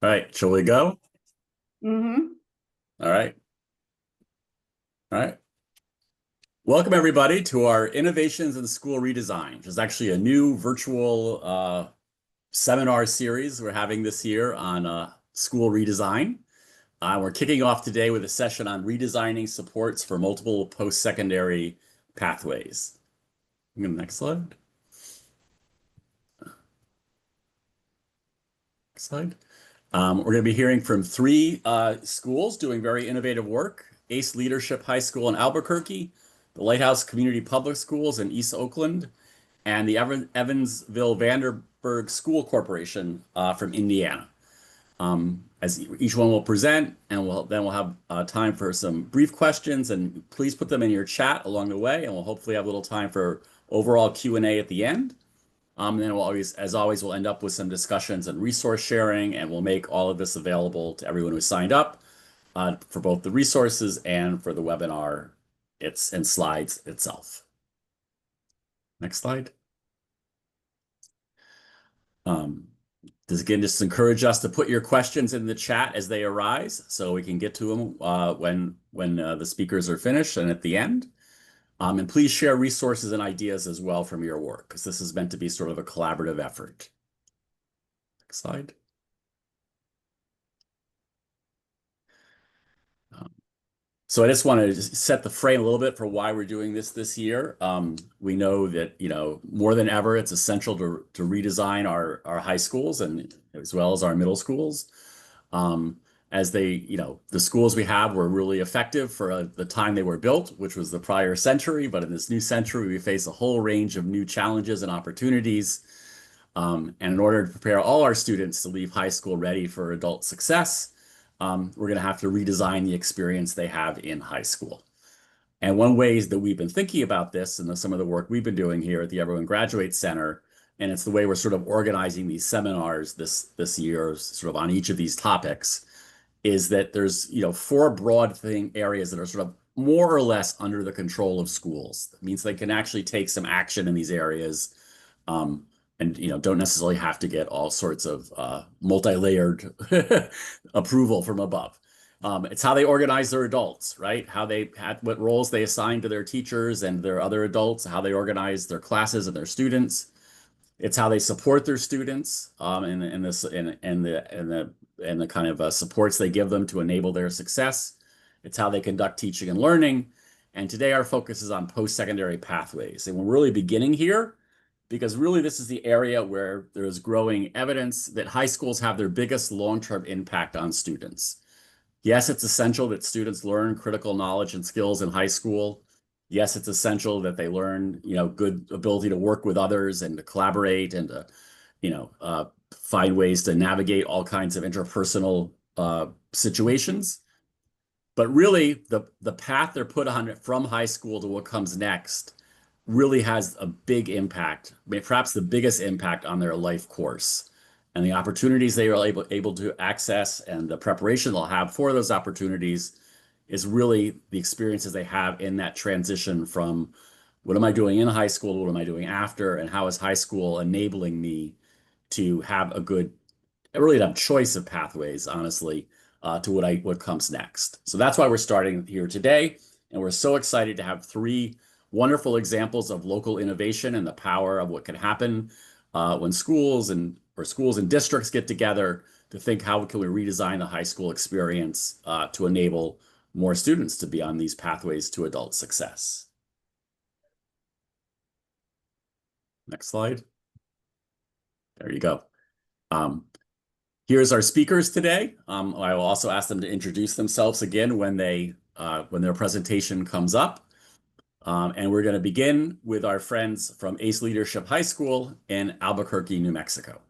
All right, shall we go? Mm-hmm. All right. All right. Welcome, everybody, to our Innovations in School Redesign, which is actually a new virtual seminar series we're having this year on school redesign. We're kicking off today with a session on redesigning supports for multiple post-secondary pathways. Next slide. Next slide. We're going to be hearing from three schools doing very innovative work: ACE Leadership High School in Albuquerque, the Lighthouse Community Public Schools in East Oakland, and the Evansville Vanderburg School Corporation from Indiana. As each one will present, and we'll have time for some brief questions, and please put them in your chat along the way, and we'll hopefully have a little time for overall Q&A at the end. And then as always, we'll end up with some discussions and resource sharing, and we'll make all of this available to everyone who signed up for both the resources and for the webinar and slides itself. Next slide. This again just encourage us to put your questions in the chat as they arise, so we can get to them when the speakers are finished and at the end. And please share resources and ideas as well from your work, because this is meant to be sort of a collaborative effort. Next slide. So I just want to set the frame a little bit for why we're doing this year. We know that, more than ever, it's essential to redesign our high schools and as well as our middle schools. As the schools we have were really effective for the time they were built, which was the prior century. But in this new century, we face a whole range of new challenges and opportunities. And in order to prepare all our students to leave high school ready for adult success, we're going to have to redesign the experience they have in high school. And one way that we've been thinking about this, and some of the work we've been doing here at the Everyone Graduates Center, and it's the way we're sort of organizing these seminars this year, sort of on each of these topics, is that there's four broad areas that are sort of more or less under the control of schools. That means they can actually take some action in these areas. And don't necessarily have to get all sorts of multi-layered approval from above. It's how they organize their adults, right? What roles they assign to their teachers and their other adults, how they organize their classes and their students. It's how they support their students and the kind of supports they give them to enable their success. It's how they conduct teaching and learning. And today our focus is on post-secondary pathways. And we're really beginning here, because really this is the area where there is growing evidence that high schools have their biggest long-term impact on students. Yes, it's essential that students learn critical knowledge and skills in high school. Yes, it's essential that they learn, good ability to work with others and to collaborate and to, find ways to navigate all kinds of interpersonal situations. But really, the path they're put on from high school to what comes next really has a big impact, perhaps the biggest impact on their life course. And the opportunities they are able to access and the preparation they'll have for those opportunities is really the experiences they have in that transition from what am I doing in high school to what am I doing after, and how is high school enabling me to have really have choice of pathways, honestly, to what comes next. So that's why we're starting here today. And we're so excited to have three wonderful examples of local innovation and the power of what can happen when schools and districts get together to think, how can we redesign the high school experience to enable more students to be on these pathways to adult success. Next slide. There you go. Here's our speakers today. I will also ask them to introduce themselves again when their presentation comes up. And we're going to begin with our friends from ACE Leadership High School in Albuquerque, New Mexico.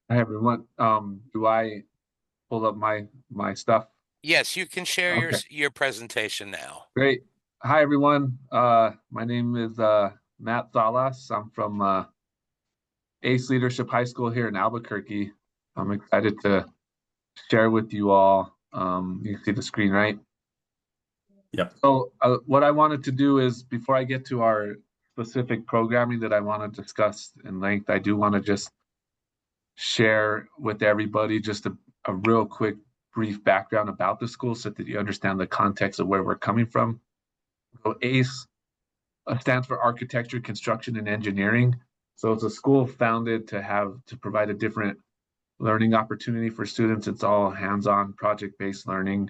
Hi, everyone. Do I pull up my stuff? Yes, you can share your presentation now. Great. Hi, everyone. My name is Matt Salas. I'm from ACE Leadership High School here in Albuquerque. I'm excited to share with you all. You can see the screen, right? Yep. So what I wanted to do is, before I get to our specific programming that I want to discuss in length, I do want to just share with everybody just a real quick brief background about the school so that you understand the context of where we're coming from. So ACE stands for Architecture, Construction, and Engineering. So it's a school founded to provide a different learning opportunity for students. It's all hands-on project-based learning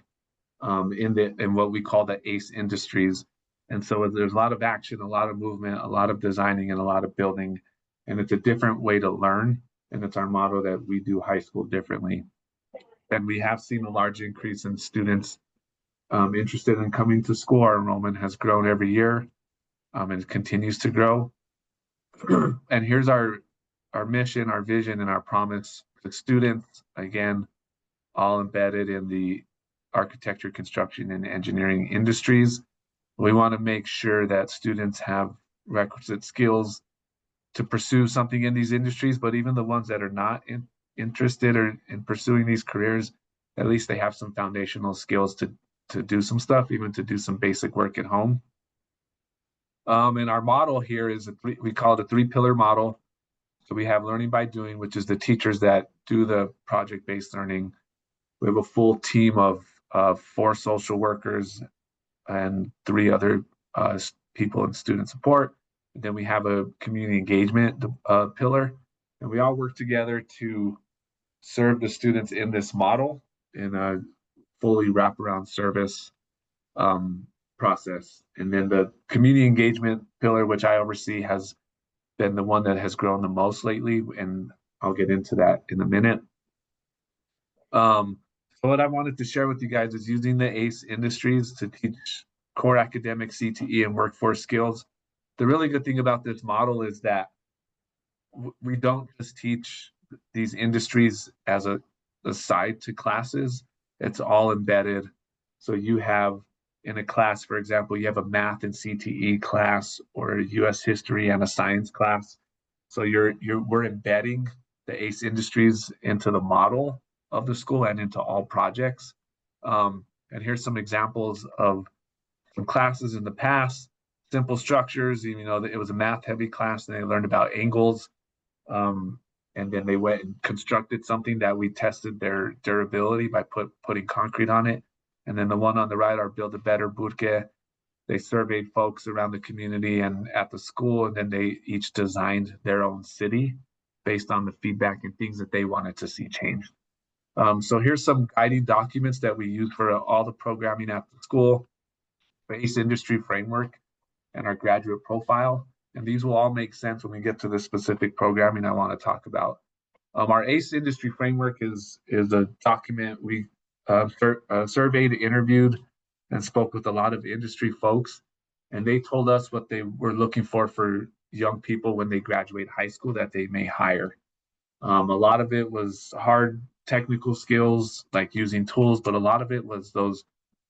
in what we call the ACE industries. And so there's a lot of action, a lot of movement, a lot of designing, and a lot of building. And it's a different way to learn. And it's our motto that we do high school differently. And we have seen a large increase in students interested in coming to school. Our enrollment has grown every year and it continues to grow. And here's our mission, our vision, and our promise to students, again, all embedded in the architecture, construction, and engineering industries. We want to make sure that students have requisite skills to pursue something in these industries, but even the ones that are not interested or in pursuing these careers, at least they have some foundational skills to do some stuff, even to do some basic work at home. And our model here is we call it a 3-pillar model. So we have learning by doing, which is the teachers that do the project-based learning. We have a full team of 4 social workers and 3 other people in student support. And then we have a community engagement pillar, and we all work together to serve the students in this model in a fully wraparound service process. And then the community engagement pillar, which I oversee, has been the one that has grown the most lately, and I'll get into that in a minute. So what I wanted to share with you guys is using the ACE industries to teach core academic CTE and workforce skills. The really good thing about this model is that we don't just teach these industries as a side to classes. It's all embedded. So you have in a class, for example, you have a math and CTE class or a US history and a science class. So we're embedding the ACE industries into the model of the school and into all projects. And here's some examples of some classes in the past. Simple structures, you know, it was a math heavy class and they learned about angles. And then they went and constructed something that we tested their durability by putting concrete on it. And then the one on the right, our Build a Better Burke, they surveyed folks around the community and at the school, and then they each designed their own city based on the feedback and things that they wanted to see changed. So here's some guiding documents that we use for all the programming at the school, the ACE industry framework, and our graduate profile. And these will all make sense when we get to the specific programming I want to talk about. Our ACE industry framework is a document we surveyed, interviewed, and spoke with a lot of industry folks. And they told us what they were looking for young people when they graduate high school that they may hire. A lot of it was hard technical skills like using tools, but a lot of it was those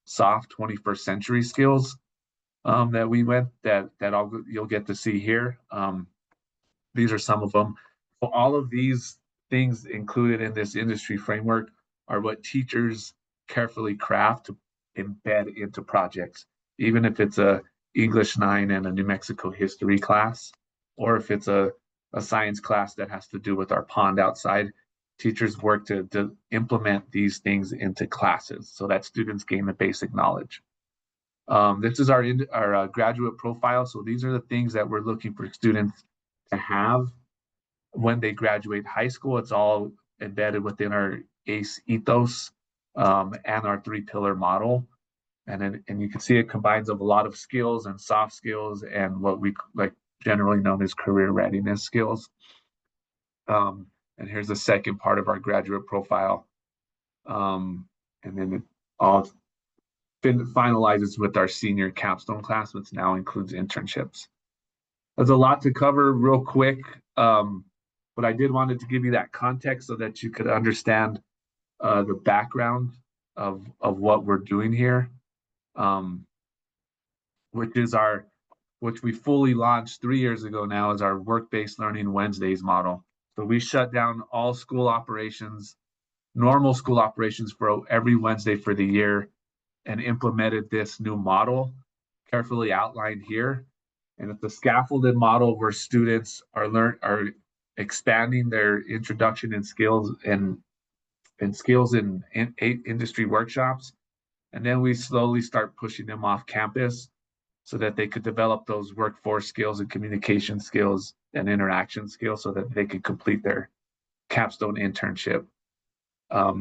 soft 21st century skills that you'll get to see here. These are some of them. So all of these things included in this industry framework are what teachers carefully craft to embed into projects, even if it's a English 9 and a New Mexico history class, or if it's a science class that has to do with our pond outside. Teachers work to implement these things into classes so that students gain the basic knowledge. This is our graduate profile. So these are the things that we're looking for students to have when they graduate high school. It's all embedded within our ACE ethos and our 3-pillar model. And you can see it combines of a lot of skills and soft skills and what we like generally known as career readiness skills. And here's the second part of our graduate profile. And then it all finalizes with our senior capstone class, which now includes internships. There's a lot to cover real quick, but I did wanted to give you that context so that you could understand the background of what we're doing here, which we fully launched 3 years ago now, is our work-based learning Wednesdays model. So we shut down all school operations, normal school operations for every Wednesday for the year, and implemented this new model carefully outlined here. And it's a scaffolded model where students are expanding their introduction and skills and skills in 8 industry workshops. And then we slowly start pushing them off campus so that they could develop those workforce skills and communication skills and interaction skills so that they could complete their capstone internship,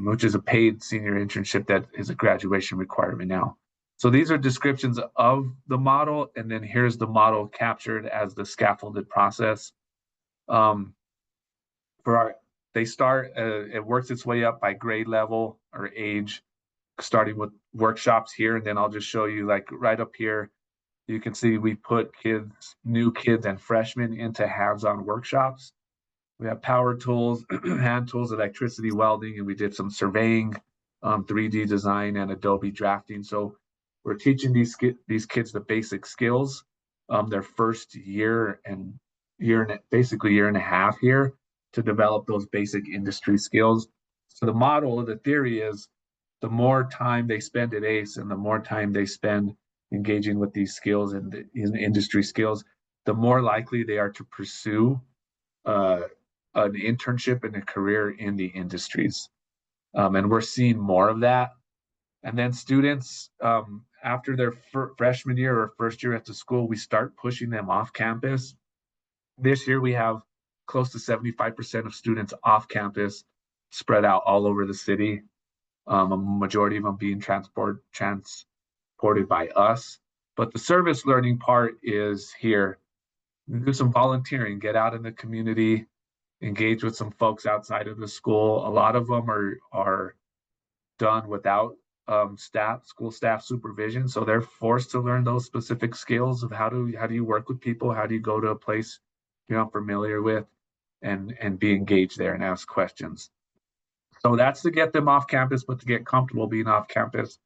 which is a paid senior internship that is a graduation requirement now. So these are descriptions of the model, and then here's the model captured as the scaffolded process. It works its way up by grade level or age, starting with workshops here, and then I'll just show you, like right up here, you can see we put new kids and freshmen into hands-on workshops. We have power tools, hand tools, electricity, welding, and we did some surveying, 3D design, and Adobe drafting. So we're teaching these kids the basic skills, their first year and basically year and a half here to develop those basic industry skills. So the model, the theory is the more time they spend at ACE and the more time they spend engaging with these skills and in industry skills, the more likely they are to pursue an internship and a career in the industries. And we're seeing more of that. And then students, after their freshman year or first year at the school, we start pushing them off campus. This year, we have close to 75% of students off campus, spread out all over the city. A majority of them being transported by us. But the service learning part is here. Do some volunteering, get out in the community, engage with some folks outside of the school. A lot of them are done without school staff supervision, so they're forced to learn those specific skills of how do you work with people, how do you go to a place you're not familiar with, and be engaged there and ask questions. So that's to get them off campus, but to get comfortable being off campus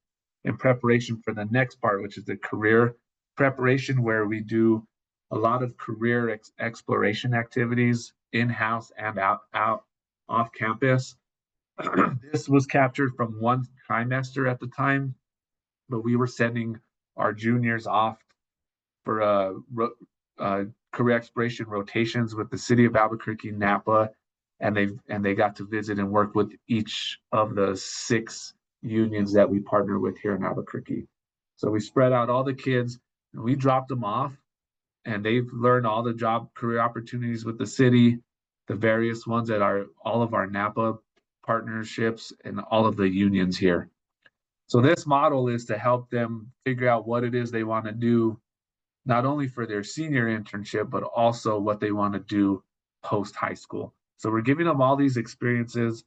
in preparation for the next part, which is the career preparation, where we do a lot of career exploration activities in-house and out off campus. This was captured from one trimester at the time, but we were sending our juniors off for career exploration rotations with the city of Albuquerque, Napa, and they got to visit and work with each of the 6 unions that we partner with here in Albuquerque. So we spread out all the kids and we dropped them off, and they've learned all the job career opportunities with the city, the various ones that are all of our Napa partnerships and all of the unions here. So this model is to help them figure out what it is they want to do, not only for their senior internship, but also what they want to do post high school. So we're giving them all these experiences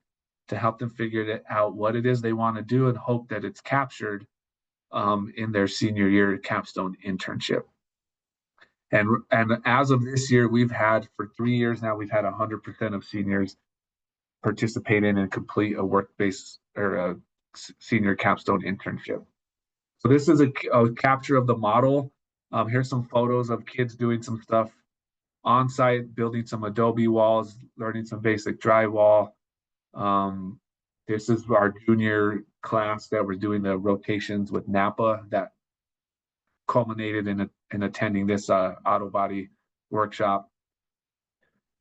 to help them figure out what it is they want to do and hope that it's captured in their senior year capstone internship. And as of this year, we've had, for 3 years now, we've had 100% of seniors participate in and complete a work-based or a senior capstone internship. So this is a capture of the model. Here's some photos of kids doing some stuff on site, building some Adobe walls, learning some basic drywall. This is our junior class that we're doing the rotations with Napa that culminated in attending this auto body workshop.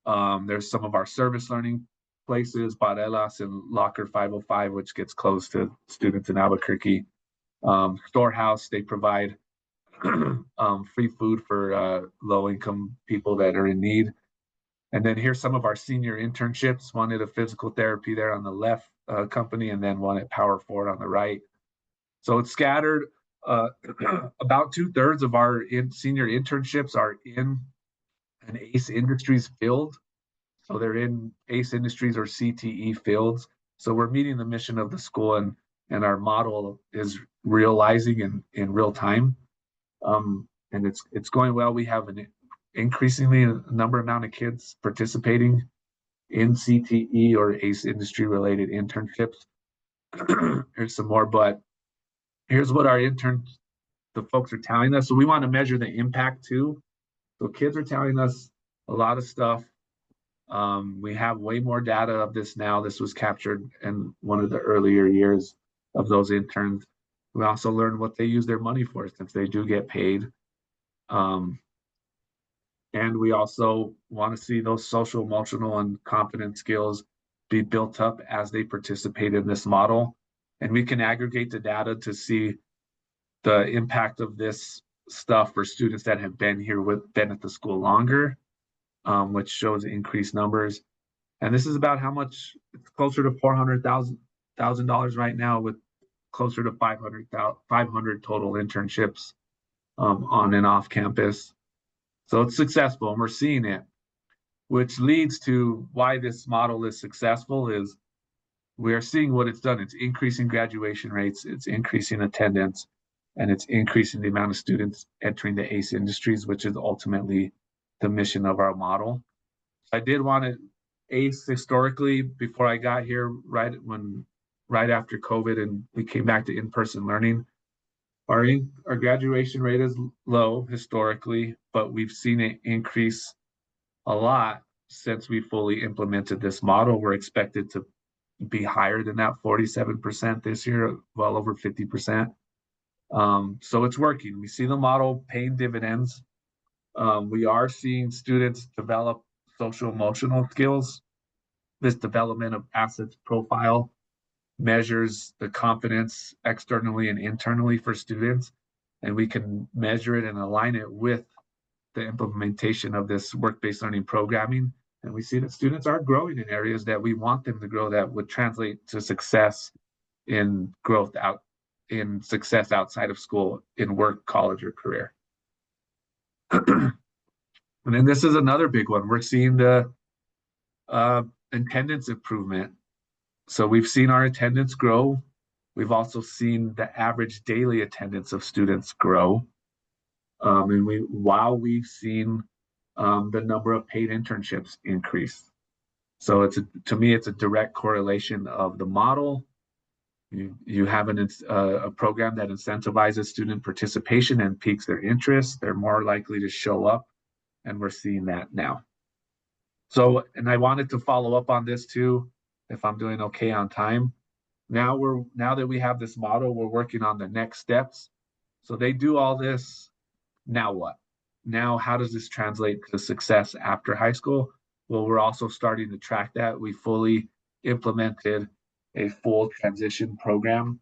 There's some of our service learning places, Barelas and Locker 505, which gets close to students in Albuquerque. Storehouse, they provide free food for low-income people that are in need. And then here's some of our senior internships, one at a physical therapy there on the left company, and then one at Power Ford on the right. So it's scattered. About 2/3 of our senior internships are in an ACE Industries field. So they're in ACE Industries or CTE fields. So we're meeting the mission of the school, and our model is realizing in real time. And it's going well. We have an increasingly amount of kids participating in CTE or ACE industry related internships. Here's some more, but here's what the folks are telling us. So we want to measure the impact too. So kids are telling us a lot of stuff. We have way more data of this now. This was captured in one of the earlier years of those interns. We also learned what they use their money for, since they do get paid. And we also want to see those social, emotional, and confidence skills be built up as they participate in this model. And we can aggregate the data to see the impact of this stuff for students that have been here been at the school longer, which shows increased numbers. And this is about how much. It's closer to $400,000 right now, with closer to 500 total internships on and off campus. So it's successful, and we're seeing it, which leads to why this model is successful. Is we are seeing what it's done. It's increasing graduation rates, it's increasing attendance, and it's increasing the amount of students entering the ACE industries, which is ultimately the mission of our model. I did want to ACE historically, before I got here, right after COVID and we came back to in-person learning, our graduation rate is low historically, but we've seen it increase a lot since we fully implemented this model. We're expected to be higher than that 47% this year, well over 50%. So it's working. We see the model paying dividends. We are seeing students develop social emotional skills. This development of assets profile measures the confidence externally and internally for students, and we can measure it and align it with the implementation of this work-based learning programming. And we see that students are growing in areas that we want them to grow, that would translate to success in growth in success outside of school, in work, college, or career. And then this is another big one. We're seeing the attendance improvement. So we've seen our attendance grow. We've also seen the average daily attendance of students grow. And while we've seen the number of paid internships increase. So to me, it's a direct correlation of the model. You have a program that incentivizes student participation and piques their interest. They're more likely to show up, and we're seeing that now. So, and I wanted to follow up on this too, if I'm doing okay on time. Now that we have this model, we're working on the next steps. So they do all this. Now what? Now, how does this translate to success after high school? Well, we're also starting to track that. We fully implemented a full transition program.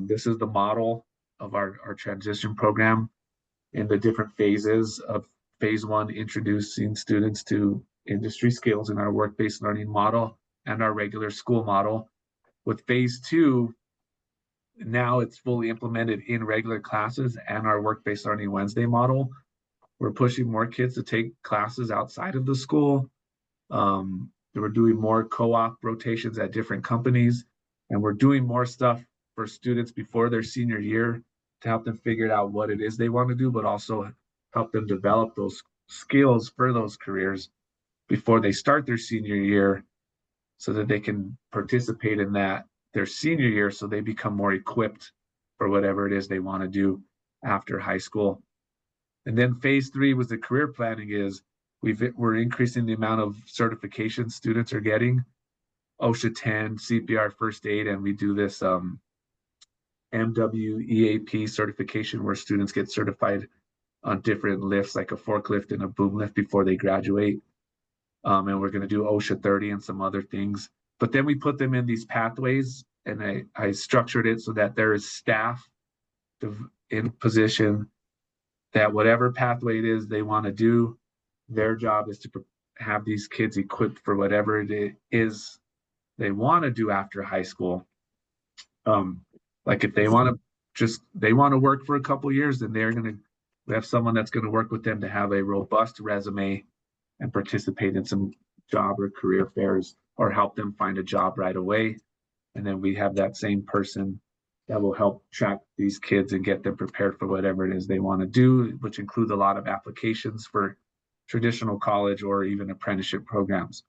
This is the model of our transition program in the different phases of phase one, introducing students to industry skills in our work-based learning model and our regular school model. With phase two, now it's fully implemented in regular classes and our work-based learning Wednesday model. We're pushing more kids to take classes outside of the school. We're doing more co-op rotations at different companies, and we're doing more stuff for students before their senior year to help them figure out what it is they want to do, but also help them develop those skills for those careers before they start their senior year, so that they can participate in that their senior year, so they become more equipped for whatever it is they want to do after high school. And then phase three was the career planning. Is we're increasing the amount of certifications students are getting, OSHA 10, CPR first aid, and we do this MWEAP certification where students get certified on different lifts, like a forklift and a boom lift, before they graduate. And we're going to do OSHA 30 and some other things. But then we put them in these pathways, and I structured it so that there is staff in position that whatever pathway it is they want to do, their job is to have these kids equipped for whatever it is they want to do after high school. Like if they want to work for a couple years, then we have someone that's going to work with them to have a robust resume and participate in some job or career fairs, or help them find a job right away. And then we have that same person that will help track these kids and get them prepared for whatever it is they want to do, which includes a lot of applications for traditional college or even apprenticeship programs.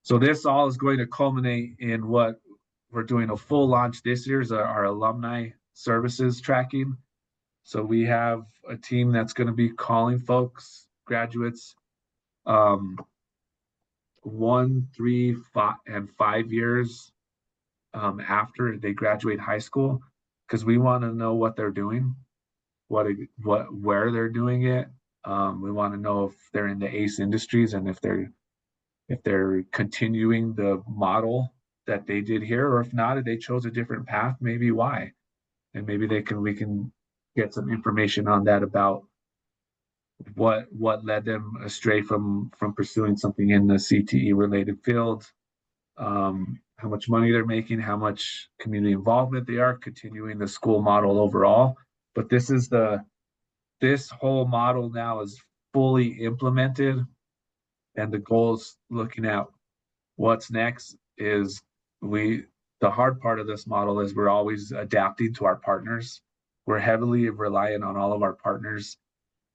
So this all is going to culminate in what we're doing a full launch this year, is our alumni services tracking. So we have a team that's going to be calling folks, graduates, 1, 3, 5 years after they graduate high school, because we want to know what they're doing, where they're doing it, We want to know if they're in the ACE industries and if they're continuing the model that they did here, or if not, if they chose a different path, maybe why. And maybe we can get some information on that about what led them astray from pursuing something in the CTE related field, how much money they're making, how much community involvement they are, continuing the school model overall. But this whole model now is fully implemented, and the goals looking at what's next is the hard part of this model is we're always adapting to our partners. We're heavily reliant on all of our partners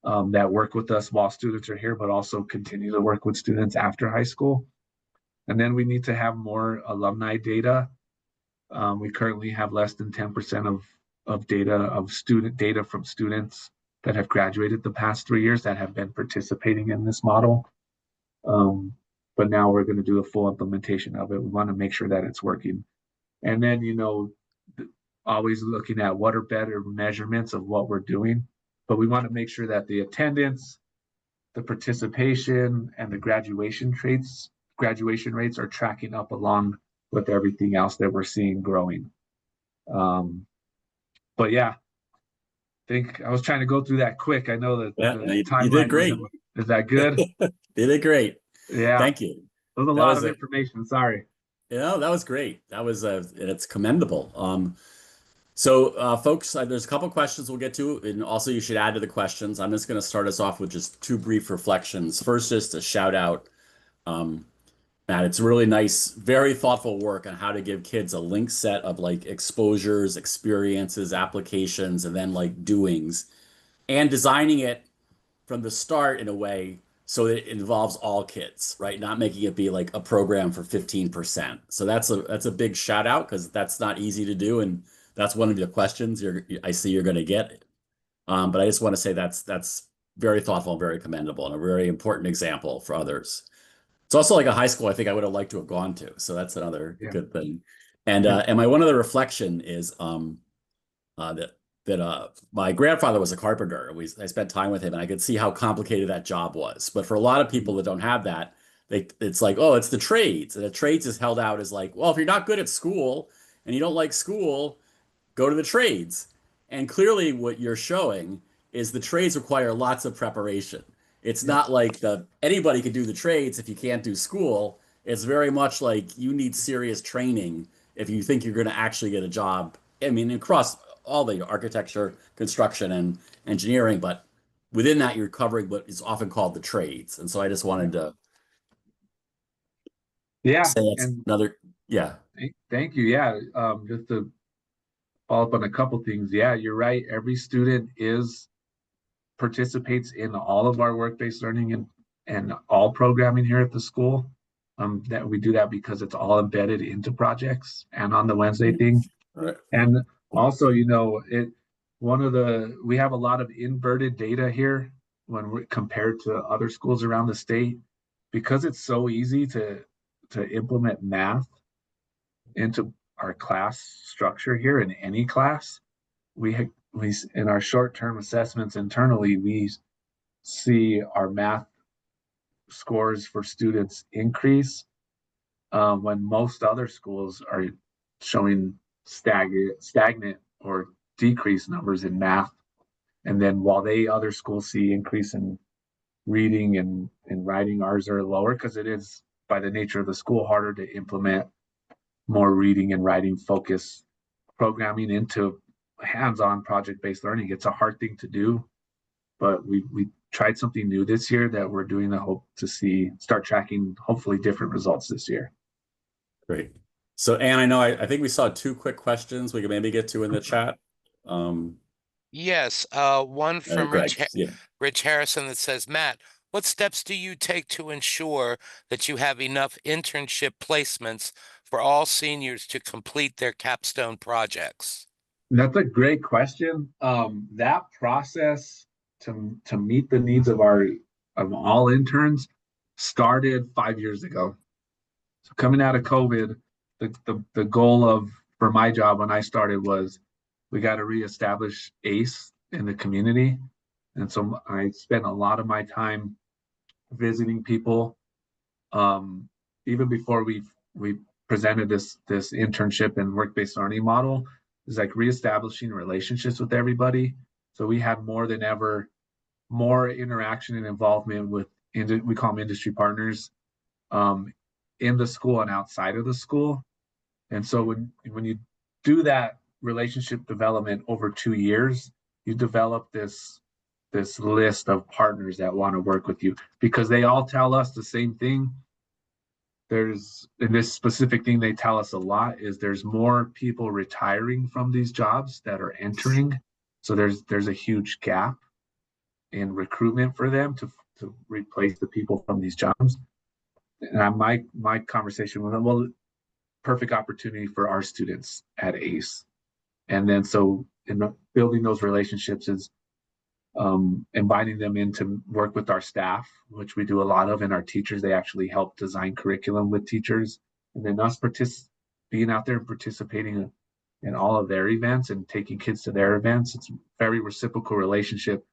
that work with us while students are here, but also continue to work with students after high school. And then we need to have more alumni data. We currently have less than 10% of data of student data from students that have graduated the past 3 years that have been participating in this model. But now we're going to do a full implementation of it. We want to make sure that it's working. And then, always looking at what are better measurements of what we're doing. But we want to make sure that the attendance, the participation, and the graduation rates are tracking up along with everything else that we're seeing growing. But yeah, I think I was trying to go through that quick. I know that the timeline you did great. Is that good? You did great. Yeah. Thank you. There's a lot of information. Sorry. That was great. That was and it's commendable. So folks, there's a couple questions we'll get to, and also you should add to the questions. I'm just going to start us off with just 2 brief reflections. First, just a shout out. Matt, it's really nice, very thoughtful work on how to give kids a linked set of like exposures, experiences, applications, and then like doings, and designing it from the start in a way so that it involves all kids, right? Not making it be like a program for 15%. So that's a big shout out because that's not easy to do, and that's one of the questions I see you're going to get. But I just want to say that's very thoughtful and very commendable and a very important example for others. It's also like a high school I think I would have liked to have gone to. So that's another good thing. And my one other reflection is that my grandfather was a carpenter. I spent time with him, and I could see how complicated that job was. But for a lot of people that don't have that, it's like, oh, it's the trades. And the trades is held out as like, well, if you're not good at school and you don't like school, go to the trades. And clearly what you're showing is the trades require lots of preparation. It's not like anybody can do the trades if you can't do school. It's very much like you need serious training if you think you're going to actually get a job. I mean, across all the architecture, construction, and engineering, but within that, you're covering what is often called the trades. And so I just wanted to say that's another, Thank you. Yeah, just to follow up on a couple things. Yeah, you're right. Every student participates in all of our work-based learning and all programming here at the school. That we do that because it's all embedded into projects and on the Wednesday thing. Right. And also, we have a lot of inverted data here when we're compared to other schools around the state, because it's so easy to implement math into our class structure here in any class. We in our short-term assessments internally, we see our math scores for students increase when most other schools are showing stagnant or decreased numbers in math. And then while other schools see increase in reading and writing, ours are lower because it is, by the nature of the school, harder to implement more reading and writing focused programming into hands-on project-based learning. It's a hard thing to do, but we tried something new this year that we're doing the hope to start tracking hopefully different results this year. Great. So Anne, I know I think we saw 2 quick questions we could maybe get to in the chat. Yes, one from Rich Harrison that says, Matt, what steps do you take to ensure that you have enough internship placements for all seniors to complete their capstone projects? That's a great question. That process to meet the needs of all interns started 5 years ago. So coming out of COVID, the goal for my job when I started was we got to reestablish ACE in the community. And so I spent a lot of my time visiting people. Even before we presented this internship and work-based learning model, is like reestablishing relationships with everybody. So we had more than ever more interaction and involvement with, we call them industry partners, in the school and outside of the school. And so when you do that relationship development over 2 years, you develop this list of partners that want to work with you, because they all tell us the same thing. There's, in this specific thing, they tell us a lot is there's more people retiring from these jobs that are entering. So there's a huge gap in recruitment for them to replace the people from these jobs. And my conversation with them, well, perfect opportunity for our students at ACE. And then so in building those relationships is inviting them in to work with our staff, which we do a lot of, and our teachers. They actually help design curriculum with teachers, and then us being out there and participating in all of their events and taking kids to their events. It's a very reciprocal relationship.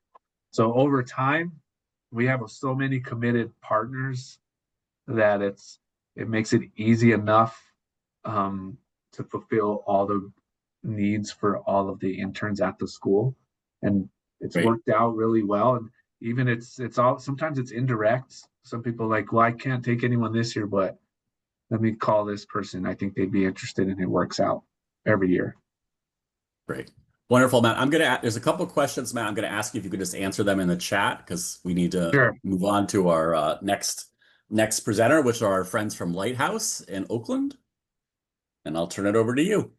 So over time, we have so many committed partners that it makes it easy enough to fulfill all the needs for all of the interns at the school. And it's worked out really well. And even it's all, sometimes it's indirect. Some people are like, well, I can't take anyone this year, but let me call this person. I think they'd be interested, and it works out every year. Great. Wonderful, Matt. There's a couple of questions, Matt. I'm going to ask you if you could just answer them in the chat, because we need to move on to our next presenter, which are our friends from Lighthouse in Oakland. And I'll turn it over to you.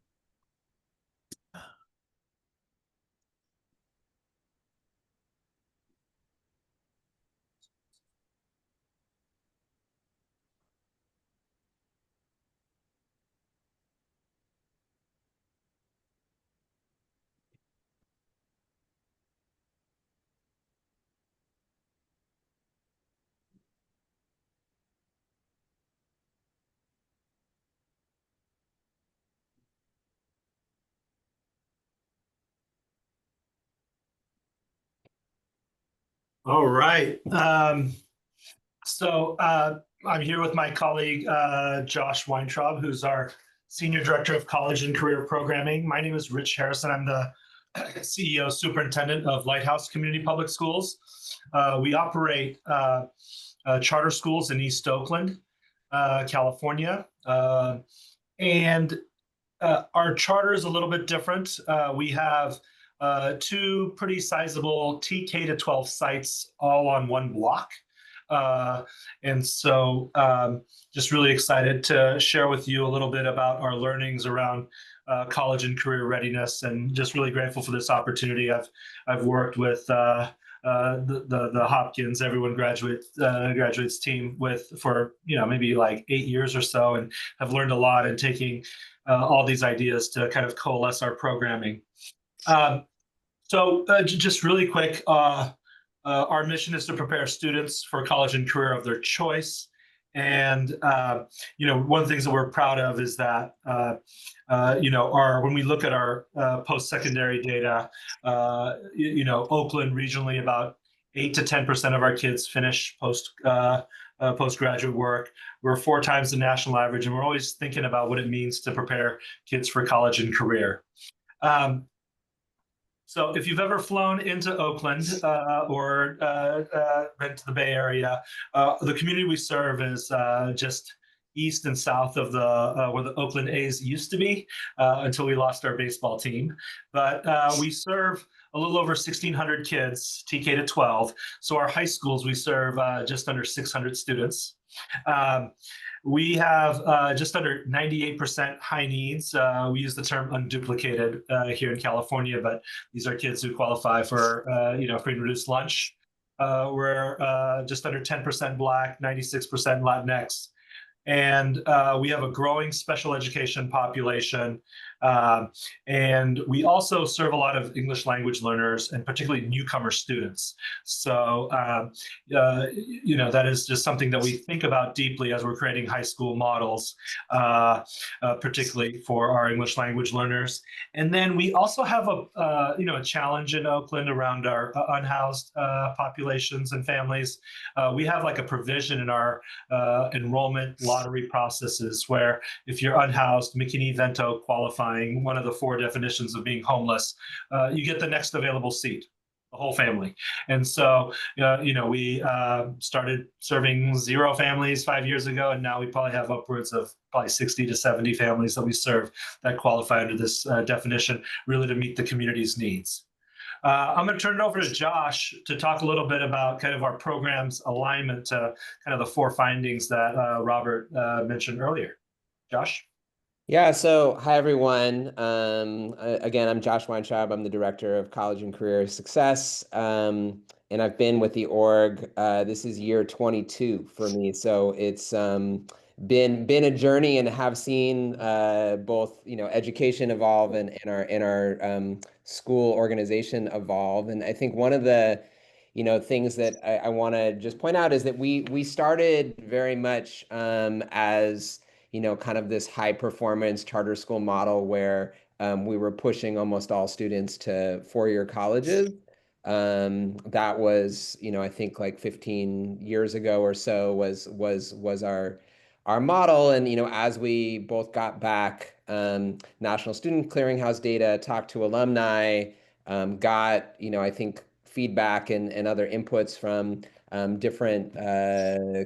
All right. So I'm here with my colleague, Josh Weintraub, who's our Senior Director of College and Career Programming. My name is Rich Harrison. I'm the CEO Superintendent of Lighthouse Community Public Schools. We operate charter schools in East Oakland, California. And our charter is a little bit different. We have 2 pretty sizable TK to 12 sites all on one block. And so just really excited to share with you a little bit about our learnings around college and career readiness, and just really grateful for this opportunity. I've worked with the Hopkins Everyone Graduates team for maybe like 8 years or so, and have learned a lot in taking all these ideas to kind of coalesce our programming. So just really quick, our mission is to prepare students for college and career of their choice. And, one of the things that we're proud of is that, when we look at our post-secondary data, Oakland regionally, about 8 to 10% of our kids finish postgraduate work. We're 4 times the national average, and we're always thinking about what it means to prepare kids for college and career. So if you've ever flown into Oakland or been to the Bay Area, the community we serve is just east and south of where the Oakland A's used to be until we lost our baseball team. But we serve a little over 1,600 kids, TK to 12. So our high schools, we serve just under 600 students. We have just under 98% high needs. We use the term unduplicated here in California, but these are kids who qualify for free and reduced lunch. We're just under 10% Black, 96% Latinx. And we have a growing special education population. And we also serve a lot of English language learners and particularly newcomer students. So, that is just something that we think about deeply as we're creating high school models, particularly for our English language learners. And then we also have a challenge in Oakland around our unhoused populations and families. We have like a provision in our enrollment lottery processes where if you're unhoused, McKinney-Vento qualifying, one of the 4 definitions of being homeless, you get the next available seat, the whole family. And so, we started serving 0 families 5 years ago, and now we probably have upwards of probably 60 to 70 families that we serve that qualify under this definition, really to meet the community's needs. I'm going to turn it over to Josh to talk a little bit about kind of our program's alignment to kind of the 4 findings that Robert mentioned earlier. Josh? Yeah, so hi everyone. Again, I'm Josh Weintraub. I'm the Director of College and Career Success, and I've been with the org. This is year 22 for me, so it's been a journey, and have seen both education evolve and our school organization evolve. And I think one of the things that I want to just point out is that we started very much as kind of this high performance charter school model where we were pushing almost all students to 4-year colleges. That was, I think like 15 years ago or so was our model. And, as we both got back National Student Clearinghouse data, talked to alumni, got, I think feedback and other inputs from different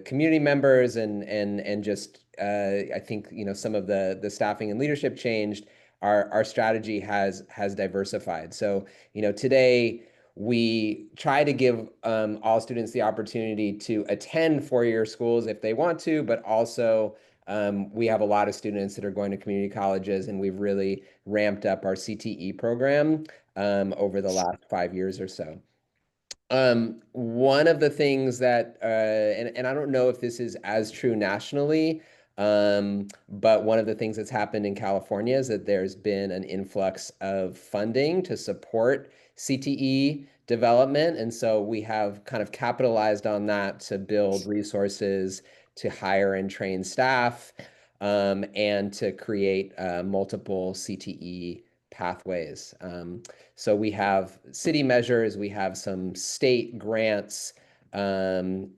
community members and just I think some of the staffing and leadership changed. Our strategy has diversified. So today we try to give all students the opportunity to attend 4-year schools if they want to, but also we have a lot of students that are going to community colleges, and we've really ramped up our CTE program over the last 5 years or so. One of the things that, and I don't know if this is as true nationally, but one of the things that's happened in California is that there's been an influx of funding to support CTE development. And so we have kind of capitalized on that to build resources to hire and train staff, and to create multiple CTE pathways. So we have city measures, we have some state grants, and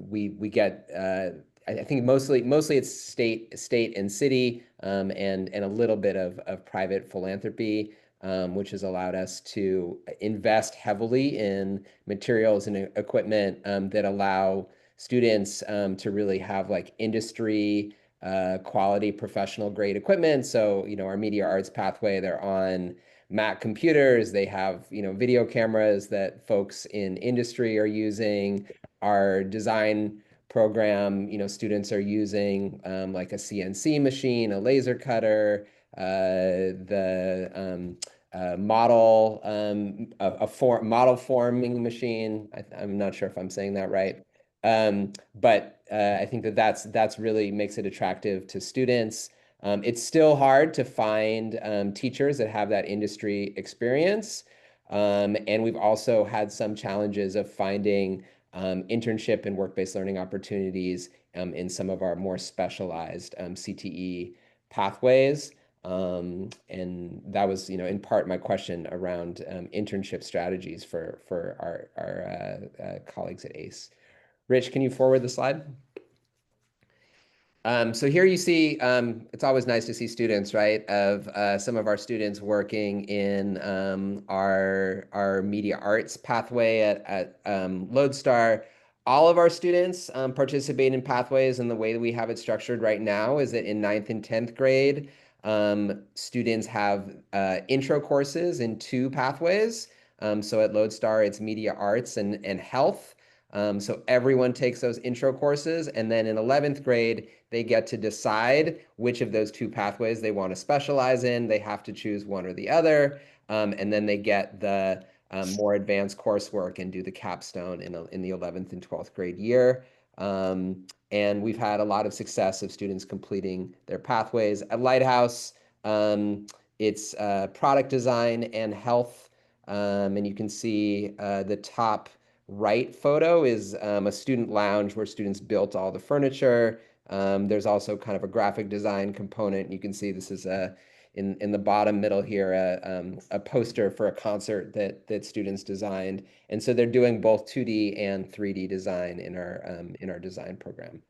we get I think mostly it's state and city, and a little bit of private philanthropy, which has allowed us to invest heavily in materials and equipment that allow students to really have like industry quality professional grade equipment. So, our media arts pathway, they're on Mac computers. They have, video cameras that folks in industry are using. Our design program, students are using like a CNC machine, a laser cutter, the model, model forming machine. I'm not sure if I'm saying that right. But I think that's really makes it attractive to students. It's still hard to find teachers that have that industry experience. And we've also had some challenges of finding internship and work-based learning opportunities in some of our more specialized CTE pathways. And that was, in part my question around internship strategies for our colleagues at ACE. Rich, can you forward the slide? So here you see, it's always nice to see students, right, of some of our students working in our media arts pathway at Lodestar. All of our students participate in pathways, and the way that we have it structured right now is that in 9th and 10th grade, students have intro courses in 2 pathways. So at Lodestar, it's media arts and health. So everyone takes those intro courses, and then in 11th grade, they get to decide which of those 2 pathways they want to specialize in. They have to choose one or the other, and then they get the more advanced coursework and do the capstone in the 11th and 12th grade year. and we've had a lot of success of students completing their pathways. At Lighthouse, it's product design and health, and you can see the top right photo is a student lounge where students built all the furniture. There's also kind of a graphic design component. You can see this is in the bottom middle here, a poster for a concert that students designed. And so they're doing both 2D and 3D design in our design program.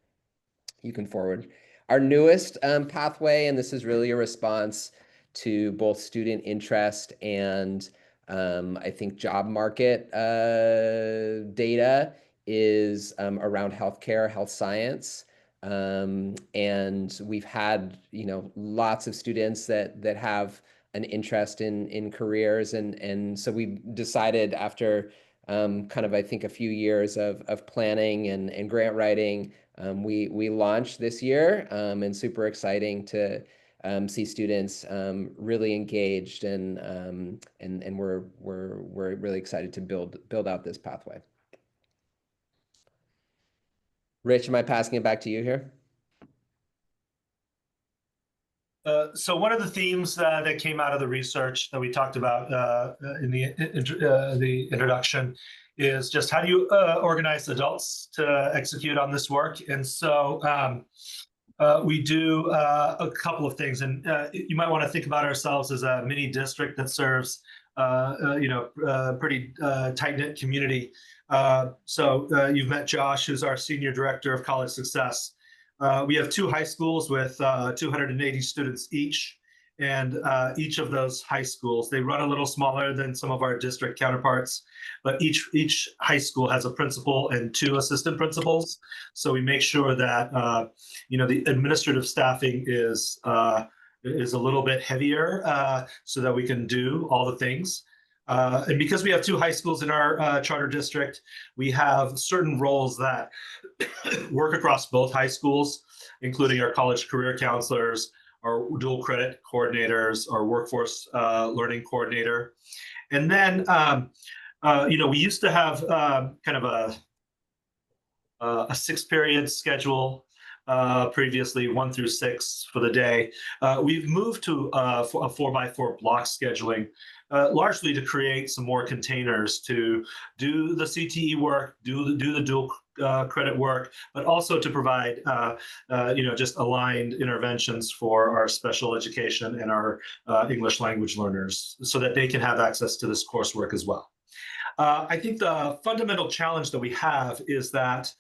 You can forward. Our newest pathway, and this is really a response to both student interest and I think job market data, is around healthcare, health science. And we've had, lots of students that have an interest in careers. And so we decided after kind of, I think, a few years of planning and grant writing, we launched this year, and super exciting to see students really engaged, and we're really excited to build out this pathway. Rich, am I passing it back to you here? So one of the themes that came out of the research that we talked about in the introduction is just how do you organize adults to execute on this work. And so we do a couple of things, and you might want to think about ourselves as a mini district that serves pretty tight-knit community. So you've met Josh, who's our Senior Director of College Success. We have 2 high schools with 280 students each, and each of those high schools, they run a little smaller than some of our district counterparts, but each high school has a principal and 2 assistant principals. So we make sure that the administrative staffing is a little bit heavier, so that we can do all the things. And because we have 2 high schools in our charter district, we have certain roles that work across both high schools, including our college career counselors, our dual credit coordinators, our workforce learning coordinator. And then, we used to have kind of a 6-period schedule, previously 1 through 6 for the day. We've moved to a 4x4 block scheduling, largely to create some more containers to do the CTE work, do the dual credit work, but also to provide just aligned interventions for our special education and our English language learners, so that they can have access to this coursework as well. I think the fundamental challenge that we have is that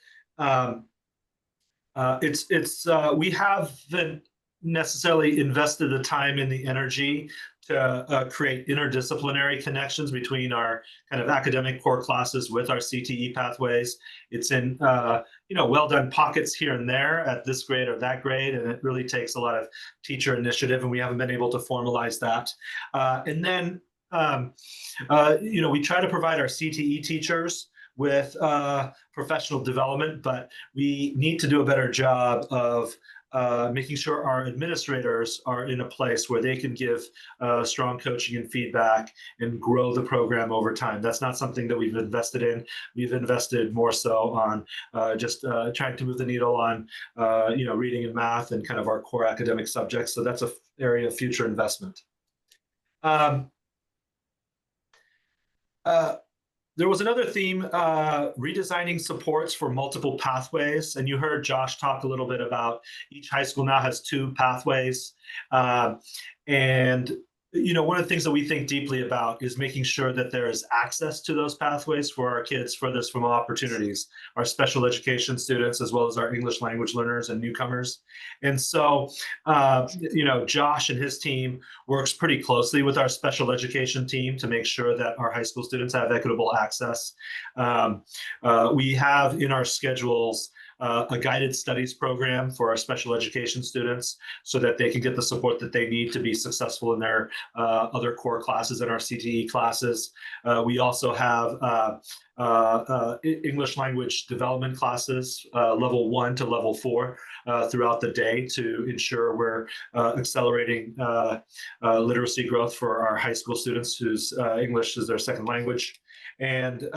we haven't necessarily invested the time and the energy to create interdisciplinary connections between our kind of academic core classes with our CTE pathways. It's in well done pockets here and there at this grade or that grade, and it really takes a lot of teacher initiative, and we haven't been able to formalize that. And then we try to provide our CTE teachers with professional development, but we need to do a better job of making sure our administrators are in a place where they can give strong coaching and feedback and grow the program over time. That's not something that we've invested in. We've invested more so on just trying to move the needle on reading and math and kind of our core academic subjects. So that's an area of future investment. There was another theme, redesigning supports for multiple pathways. And you heard Josh talk a little bit about each high school now has 2 pathways. And one of the things that we think deeply about is making sure that there is access to those pathways for our kids furthest from opportunities, our special education students, as well as our English language learners and newcomers. And so, Josh and his team works pretty closely with our special education team to make sure that our high school students have equitable access. We have in our schedules a guided studies program for our special education students so that they can get the support that they need to be successful in their other core classes and our CTE classes. We also have English language development classes, level 1 to level 4, throughout the day to ensure we're accelerating literacy growth for our high school students whose English is their second language. And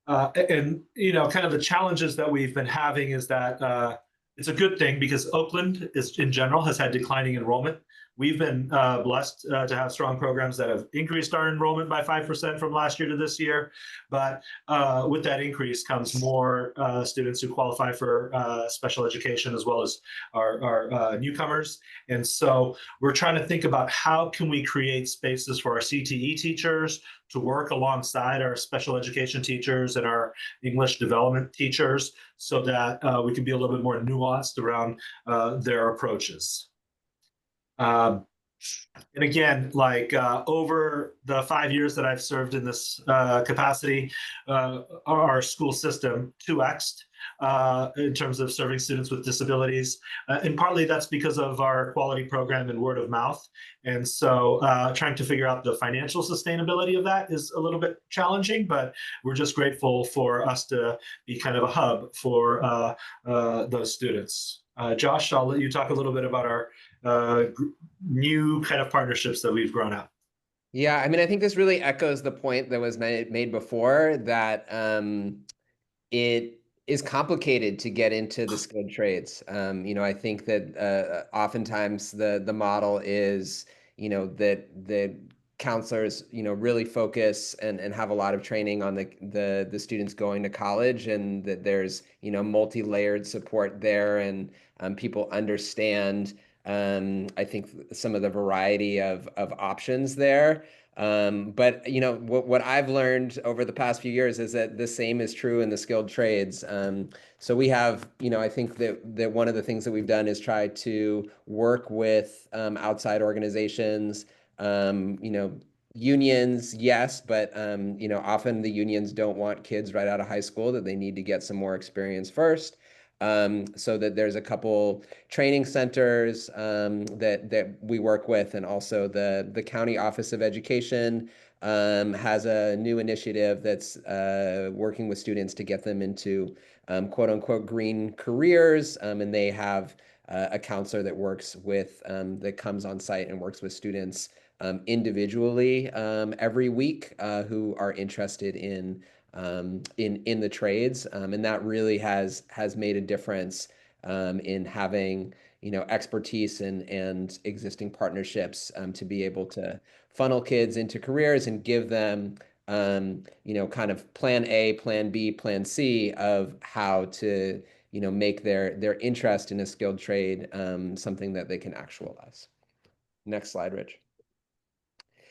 And kind of the challenges that we've been having is that it's a good thing because Oakland is in general has had declining enrollment. We've been blessed to have strong programs that have increased our enrollment by 5% from last year to this year. But with that increase comes more students who qualify for special education, as well as our newcomers. And so we're trying to think about how can we create spaces for our CTE teachers to work alongside our special education teachers and our English development teachers, so that we can be a little bit more nuanced around their approaches. And again, like over the 5 years that I've served in this capacity, our school system 2x'd in terms of serving students with disabilities. And partly that's because of our quality program and word of mouth. And so trying to figure out the financial sustainability of that is a little bit challenging, but we're just grateful for us to be kind of a hub for those students. Josh, I'll let you talk a little bit about our new kind of partnerships that we've grown out. Yeah, I mean, I think this really echoes the point that was made before, that it is complicated to get into the skilled trades. I think that oftentimes the model is, that counselors, really focus and have a lot of training on the students going to college, and that there's, multi-layered support there, and people understand, I think, some of the variety of options there. But what I've learned over the past few years is that the same is true in the skilled trades. So we have, I think that one of the things that we've done is try to work with outside organizations, unions, yes, but often the unions don't want kids right out of high school, that they need to get some more experience first. So that there's a couple training centers that we work with, and also the County Office of Education has a new initiative that's working with students to get them into quote unquote green careers, and they have a counselor that works with that comes on site and works with students individually every week who are interested in the trades, and that really has made a difference in having expertise and existing partnerships to be able to funnel kids into careers and give them kind of plan A, plan B, plan C of how to make their interest in a skilled trade something that they can actualize. Next slide, Rich.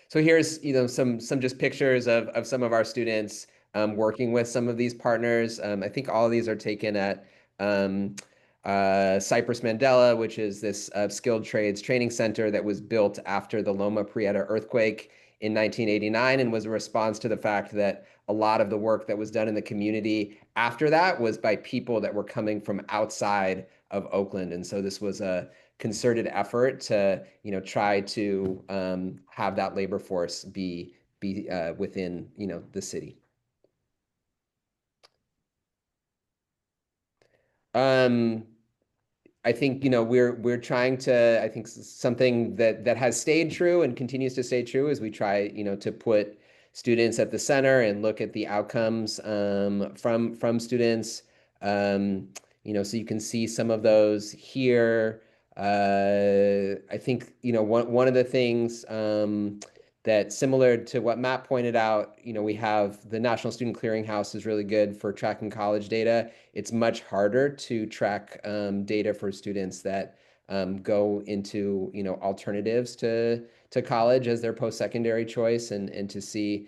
So here's some just pictures of some of our students working with some of these partners. I think all of these are taken at Cypress Mandela, which is this skilled trades training center that was built after the Loma Prieta earthquake in 1989, and was a response to the fact that a lot of the work that was done in the community after that was by people that were coming from outside of Oakland. And so this was a concerted effort to try to have that labor force be within the city. I think we're trying to, I think something that has stayed true and continues to stay true is we try to put students at the center and look at the outcomes from students. So you can see some of those here. I think one of the things that, similar to what Matt pointed out, we have the National Student Clearinghouse is really good for tracking college data. It's much harder to track data for students that go into alternatives to college as their post-secondary choice, and to see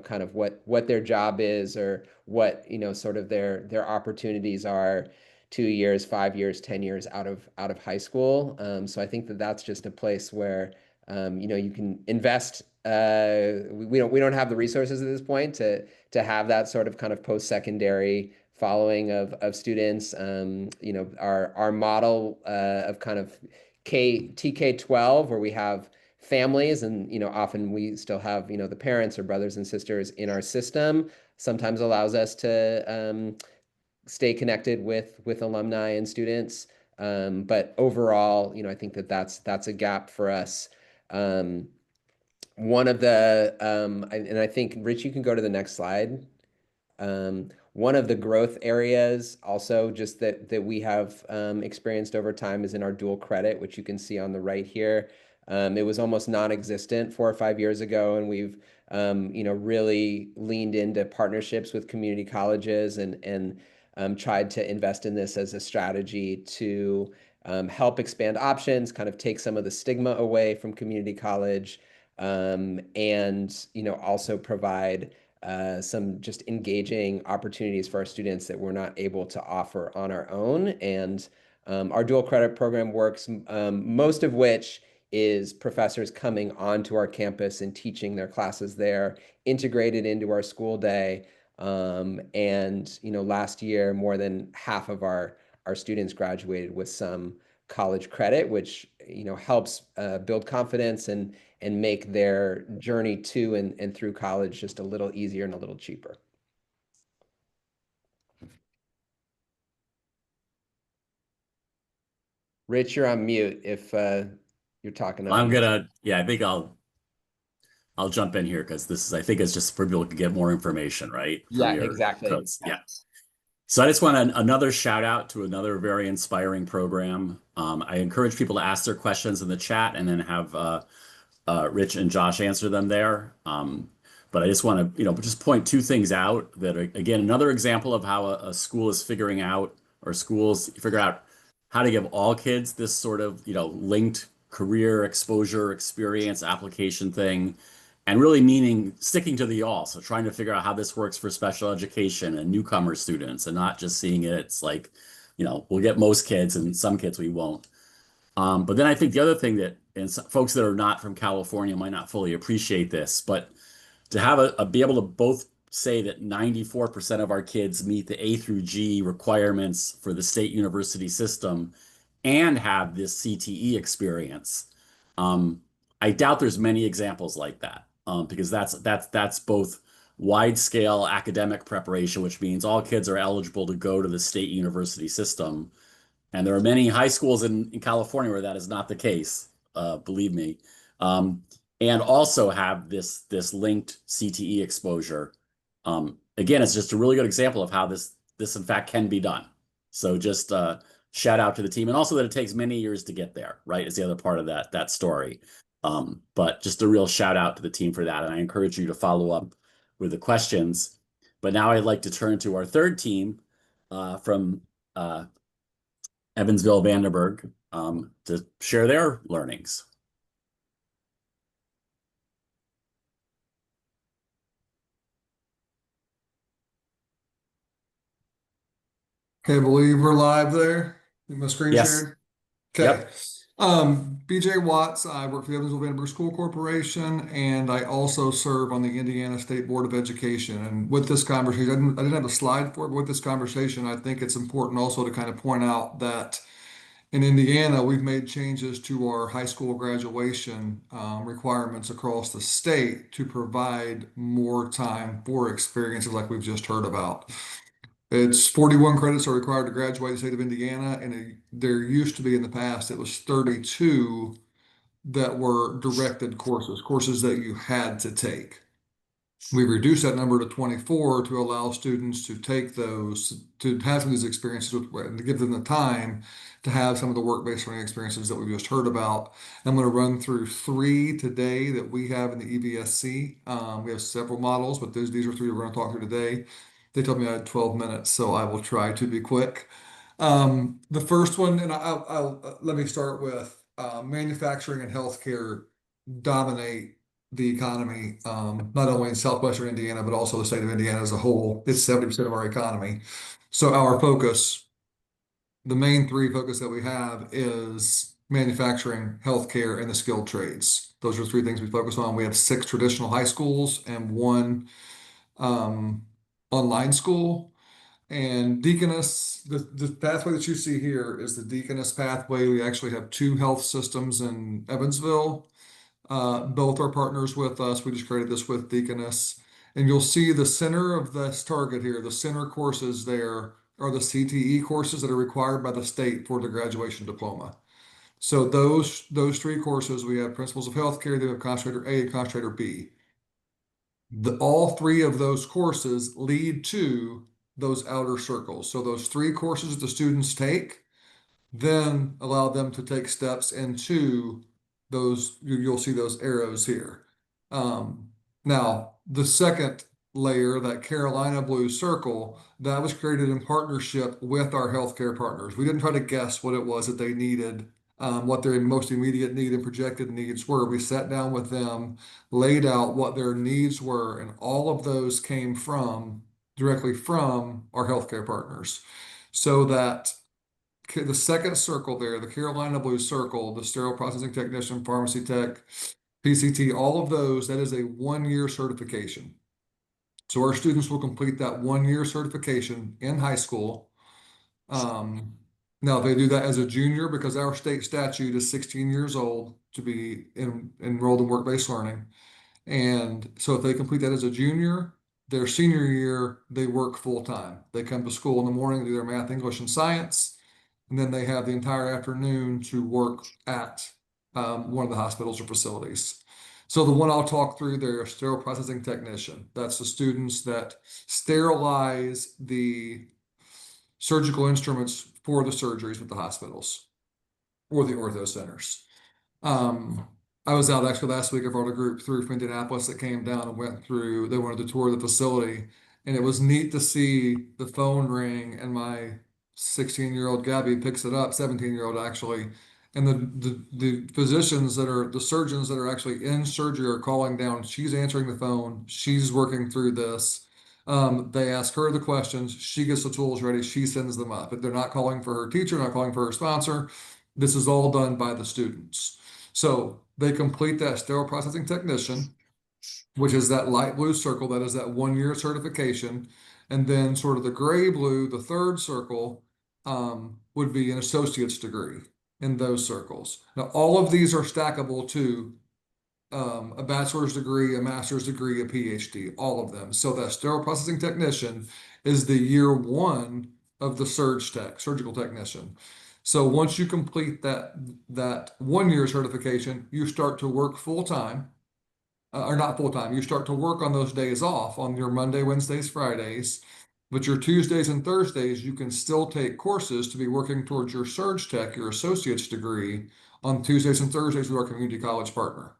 kind of what their job is, or what sort of their opportunities are 2 years, 5 years, 10 years out of high school. So I think that's just a place where you can invest. We don't have the resources at this point to have that sort of kind of post-secondary following of students. Our model of kind of TK-12, where we have families, and often we still have the parents or brothers and sisters in our system, sometimes allows us to stay connected with alumni and students. But overall, I think that's a gap for us. One of the, and I think, Rich, you can go to the next slide. One of the growth areas also just that we have experienced over time is in our dual credit, which you can see on the right here. It was almost non-existent 4 or 5 years ago, and we've really leaned into partnerships with community colleges and tried to invest in this as a strategy to help expand options, kind of take some of the stigma away from community college, and also provide some just engaging opportunities for our students that we're not able to offer on our own. And our dual credit program works, most of which is professors coming onto our campus and teaching their classes there, integrated into our school day. And last year, more than half of our students graduated with some college credit, which helps build confidence and make their journey to and through college just a little easier and a little cheaper. Rich, you're on mute if you're talking. I think I'll jump in here because I think it's just for people to get more information, right? Yeah, exactly. Codes. Yeah. So I just want another shout out to another very inspiring program. I encourage people to ask their questions in the chat and then have Rich and Josh answer them there. But I just want to, just point two things out that are, again, another example of how a school is figuring out, or schools figure out how to give all kids this sort of, linked career exposure, experience, application thing, and really sticking to the all. So trying to figure out how this works for special education and newcomer students, and not just seeing it's like, we'll get most kids and some kids we won't. But then I think the other thing that, and folks that are not from California might not fully appreciate this, but to have be able to both say that 94% of our kids meet the A through G requirements for the state university system and have this CTE experience. I doubt there's many examples like that, because that's both wide scale academic preparation, which means all kids are eligible to go to the state university system. And there are many high schools in California where that is not the case, believe me. And also have this linked CTE exposure. Again, it's just a really good example of how this in fact can be done. So just shout out to the team, and also that it takes many years to get there, right? Is the other part of that story. But just a real shout out to the team for that. And I encourage you to follow up with the questions. But now I'd like to turn to our third team from Evansville, Vandenberg, to share their learnings. Okay, I believe we're live there. My screen Yes. shared. Okay. Yep. BJ Watts, I work for the Evansville Vandenberg School Corporation, and I also serve on the Indiana State Board of Education. And with this conversation, I didn't have a slide for it, but with this conversation, I think it's important also to kind of point out that in Indiana, we've made changes to our high school graduation requirements across the state to provide more time for experiences like we've just heard about. It's 41 credits are required to graduate the state of Indiana, and there used to be in the past, it was 32 that were directed courses that you had to take. We reduced that number to 24 to allow students to take those, to have some of these experiences, and to give them the time to have some of the work-based learning experiences that we've just heard about. I'm going to run through 3 today that we have in the EVSC. We have several models, but these are 3 we're going to talk through today. They told me I had 12 minutes, so I will try to be quick. The first one, and let me start with manufacturing and healthcare dominate the economy, not only in southwestern Indiana, but also the state of Indiana as a whole. It's 70% of our economy. So our focus, the main 3 focus that we have is manufacturing, healthcare, and the skilled trades. Those are 3 things we focus on. We have 6 traditional high schools and 1 online school. And Deaconess, the pathway that you see here is the Deaconess pathway. We actually have 2 health systems in Evansville. Both are partners with us. We just created this with Deaconess. And you'll see the center of this target here, the center courses there are the CTE courses that are required by the state for the graduation diploma. So those 3 courses, we have Principles of Healthcare, they have Concentrator A and Concentrator B. all three of those courses lead to those outer circles. So those three courses that the students take then allow them to take steps into those, you'll see those arrows here. Now, the second layer, that Carolina blue circle, that was created in partnership with our healthcare partners. We didn't try to guess what it was that they needed, what their most immediate need and projected needs were. We sat down with them, laid out what their needs were, and all of those came directly from our healthcare partners. So that the second circle there, the Carolina blue circle, the sterile processing technician, pharmacy tech, PCT, all of those, that is a 1-year certification. So our students will complete that 1-year certification in high school. Now they do that as a junior because our state statute is 16 years old to be enrolled in work-based learning. And so if they complete that as a junior, their senior year, they work full-time. They come to school in the morning, do their math, English, and science. And then they have the entire afternoon to work at one of the hospitals or facilities. So the one I'll talk through there, sterile processing technician. That's the students that sterilize the surgical instruments for the surgeries with the hospitals or the ortho centers. I was out actually last week. I brought a group through from Indianapolis that came down and went through, they wanted to tour the facility. And it was neat to see the phone ring and my 16-year-old Gabby picks it up, 17-year-old actually. And the physicians that are, the surgeons that are actually in surgery are calling down. She's answering the phone. She's working through this. They ask her the questions. She gets the tools ready. She sends them up. But they're not calling for her teacher, not calling for her sponsor. This is all done by the students. So they complete that sterile processing technician, which is that light blue circle. That is that 1-year certification. And then sort of the gray blue, the third circle, would be an associate's degree in those circles. Now, all of these are stackable to a bachelor's degree, a master's degree, a PhD, all of them. So that sterile processing technician is the year 1 of the surgical technician. So once you complete that 1-year certification, you start to work full-time, or not full-time, you start to work on those days off on your Monday, Wednesdays, Fridays. But your Tuesdays and Thursdays, you can still take courses to be working towards your Surg Tech, your associate's degree, on Tuesdays and Thursdays with our community college partner.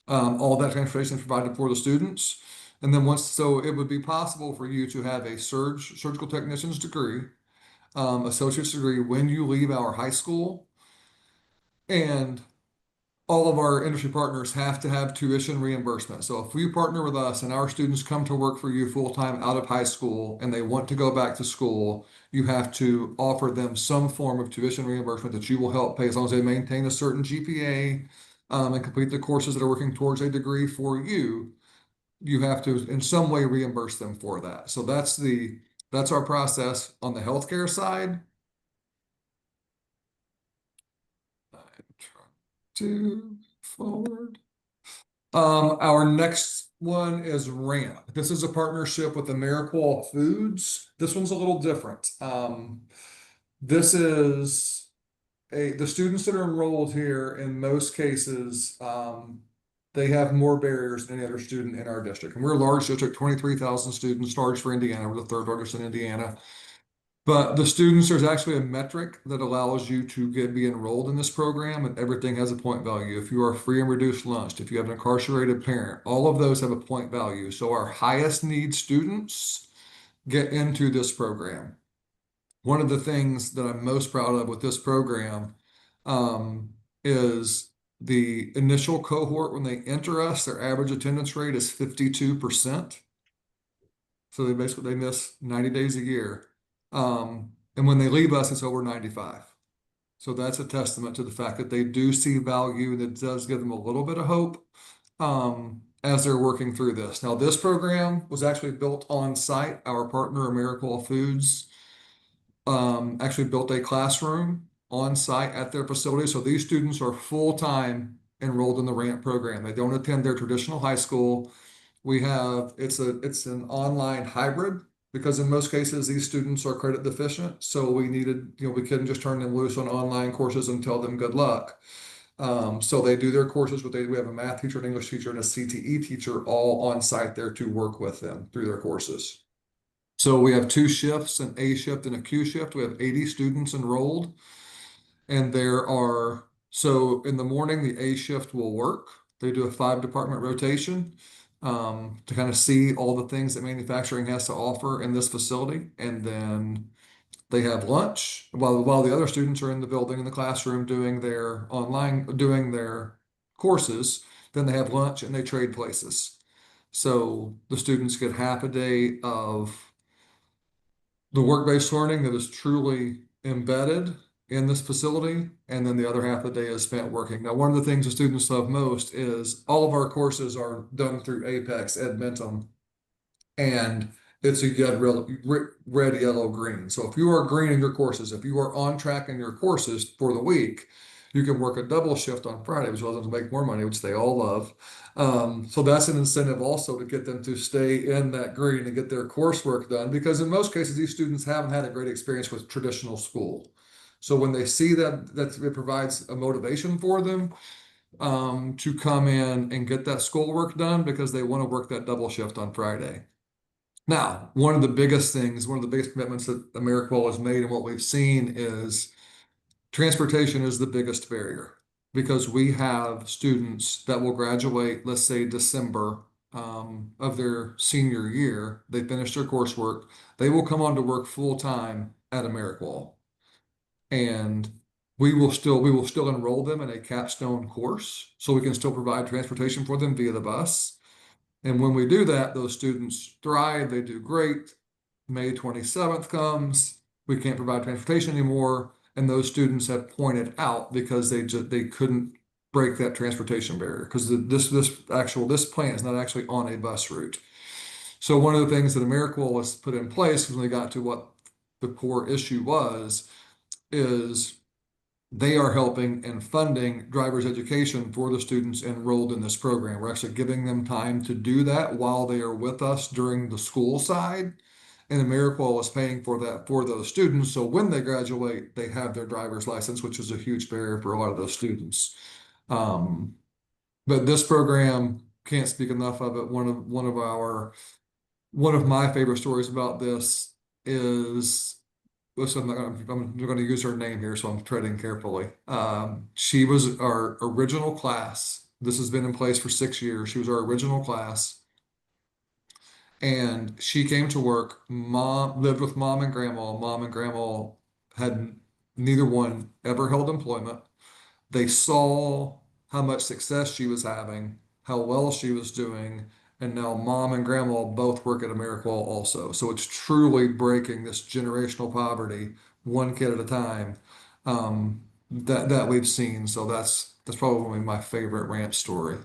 All that transportation is provided for the students. And then so it would be possible for you to have a surgical technician's degree, associate's degree when you leave our high school. And all of our industry partners have to have tuition reimbursement. So if you partner with us and our students come to work for you full-time out of high school and they want to go back to school, you have to offer them some form of tuition reimbursement that you will help pay as long as they maintain a certain GPA and complete the courses that are working towards a degree for you. You have to in some way reimburse them for that. So that's our process on the healthcare side. Forward. Our next one is RAMP. This is a partnership with AmeriQual Foods. This one's a little different. This is the students that are enrolled here, in most cases, they have more barriers than any other student in our district. And we're a large district, 23,000 students, large for Indiana. We're the 3rd largest in Indiana. But the students, there's actually a metric that allows you to be enrolled in this program, and everything has a point value. If you are free and reduced lunch, if you have an incarcerated parent, all of those have a point value. So our highest need students get into this program. One of the things that I'm most proud of with this program is the initial cohort. When they enter us, their average attendance rate is 52%. So they miss 90 days a year. And when they leave us, it's over 95. So that's a testament to the fact that they do see value, and it does give them a little bit of hope as they're working through this. Now, this program was actually built on site. Our partner, AmeriQual Foods, actually built a classroom on site at their facility. So these students are full-time enrolled in the RAMP program. They don't attend their traditional high school. It's an online hybrid, because in most cases, these students are credit deficient. So we couldn't just turn them loose on online courses and tell them good luck. So they do their courses, but we have a math teacher, an English teacher, and a CTE teacher all on site there to work with them through their courses. So we have 2 shifts, an A shift and a Q shift. We have 80 students enrolled. And so in the morning, the A shift will work. They do a 5-department rotation to kind of see all the things that manufacturing has to offer in this facility. And then they have lunch while the other students are in the building, in the classroom, doing their courses. Then they have lunch and they trade places. So the students get half a day of the work-based learning that is truly embedded in this facility, and then the other half of the day is spent working. Now, one of the things the students love most is all of our courses are done through Apex Edmentum, and it's a red, yellow, green. So if you are green in your courses, if you are on track in your courses for the week, you can work a double shift on Friday, which allows them to make more money, which they all love. So that's an incentive also to get them to stay in that green and get their coursework done, because in most cases, these students haven't had a great experience with traditional school. So when they see that it provides a motivation for them to come in and get that schoolwork done because they want to work that double shift on Friday. Now, one of the biggest commitments that AmeriQual has made and what we've seen is transportation is the biggest barrier, because we have students that will graduate, let's say December of their senior year. They finish their coursework. They will come on to work full time at AmeriQual, and we will still enroll them in a capstone course, so we can still provide transportation for them via the bus. And when we do that, those students thrive. They do great. May 27th comes. We can't provide transportation anymore. And those students have pointed out because they couldn't break that transportation barrier, because this plant is not actually on a bus route. So one of the things that AmeriQual has put in place when they got to what the core issue is they are helping and funding driver's education for the students enrolled in this program. We're actually giving them time to do that while they are with us during the school side. And AmeriQual is paying for that for those students. So when they graduate, they have their driver's license, which is a huge barrier for a lot of those students. But this program, can't speak enough of it. One of my favorite stories about this is, listen, I'm going to use her name here, so I'm treading carefully. She was our original class. This has been in place for 6 years. She was our original class. And she came to work, lived with mom and grandma. Mom and grandma had neither one ever held employment. They saw how much success she was having, how well she was doing, and now mom and grandma both work at AmeriQual also. So it's truly breaking this generational poverty, one kid at a time, that we've seen. So that's probably my favorite ranch story.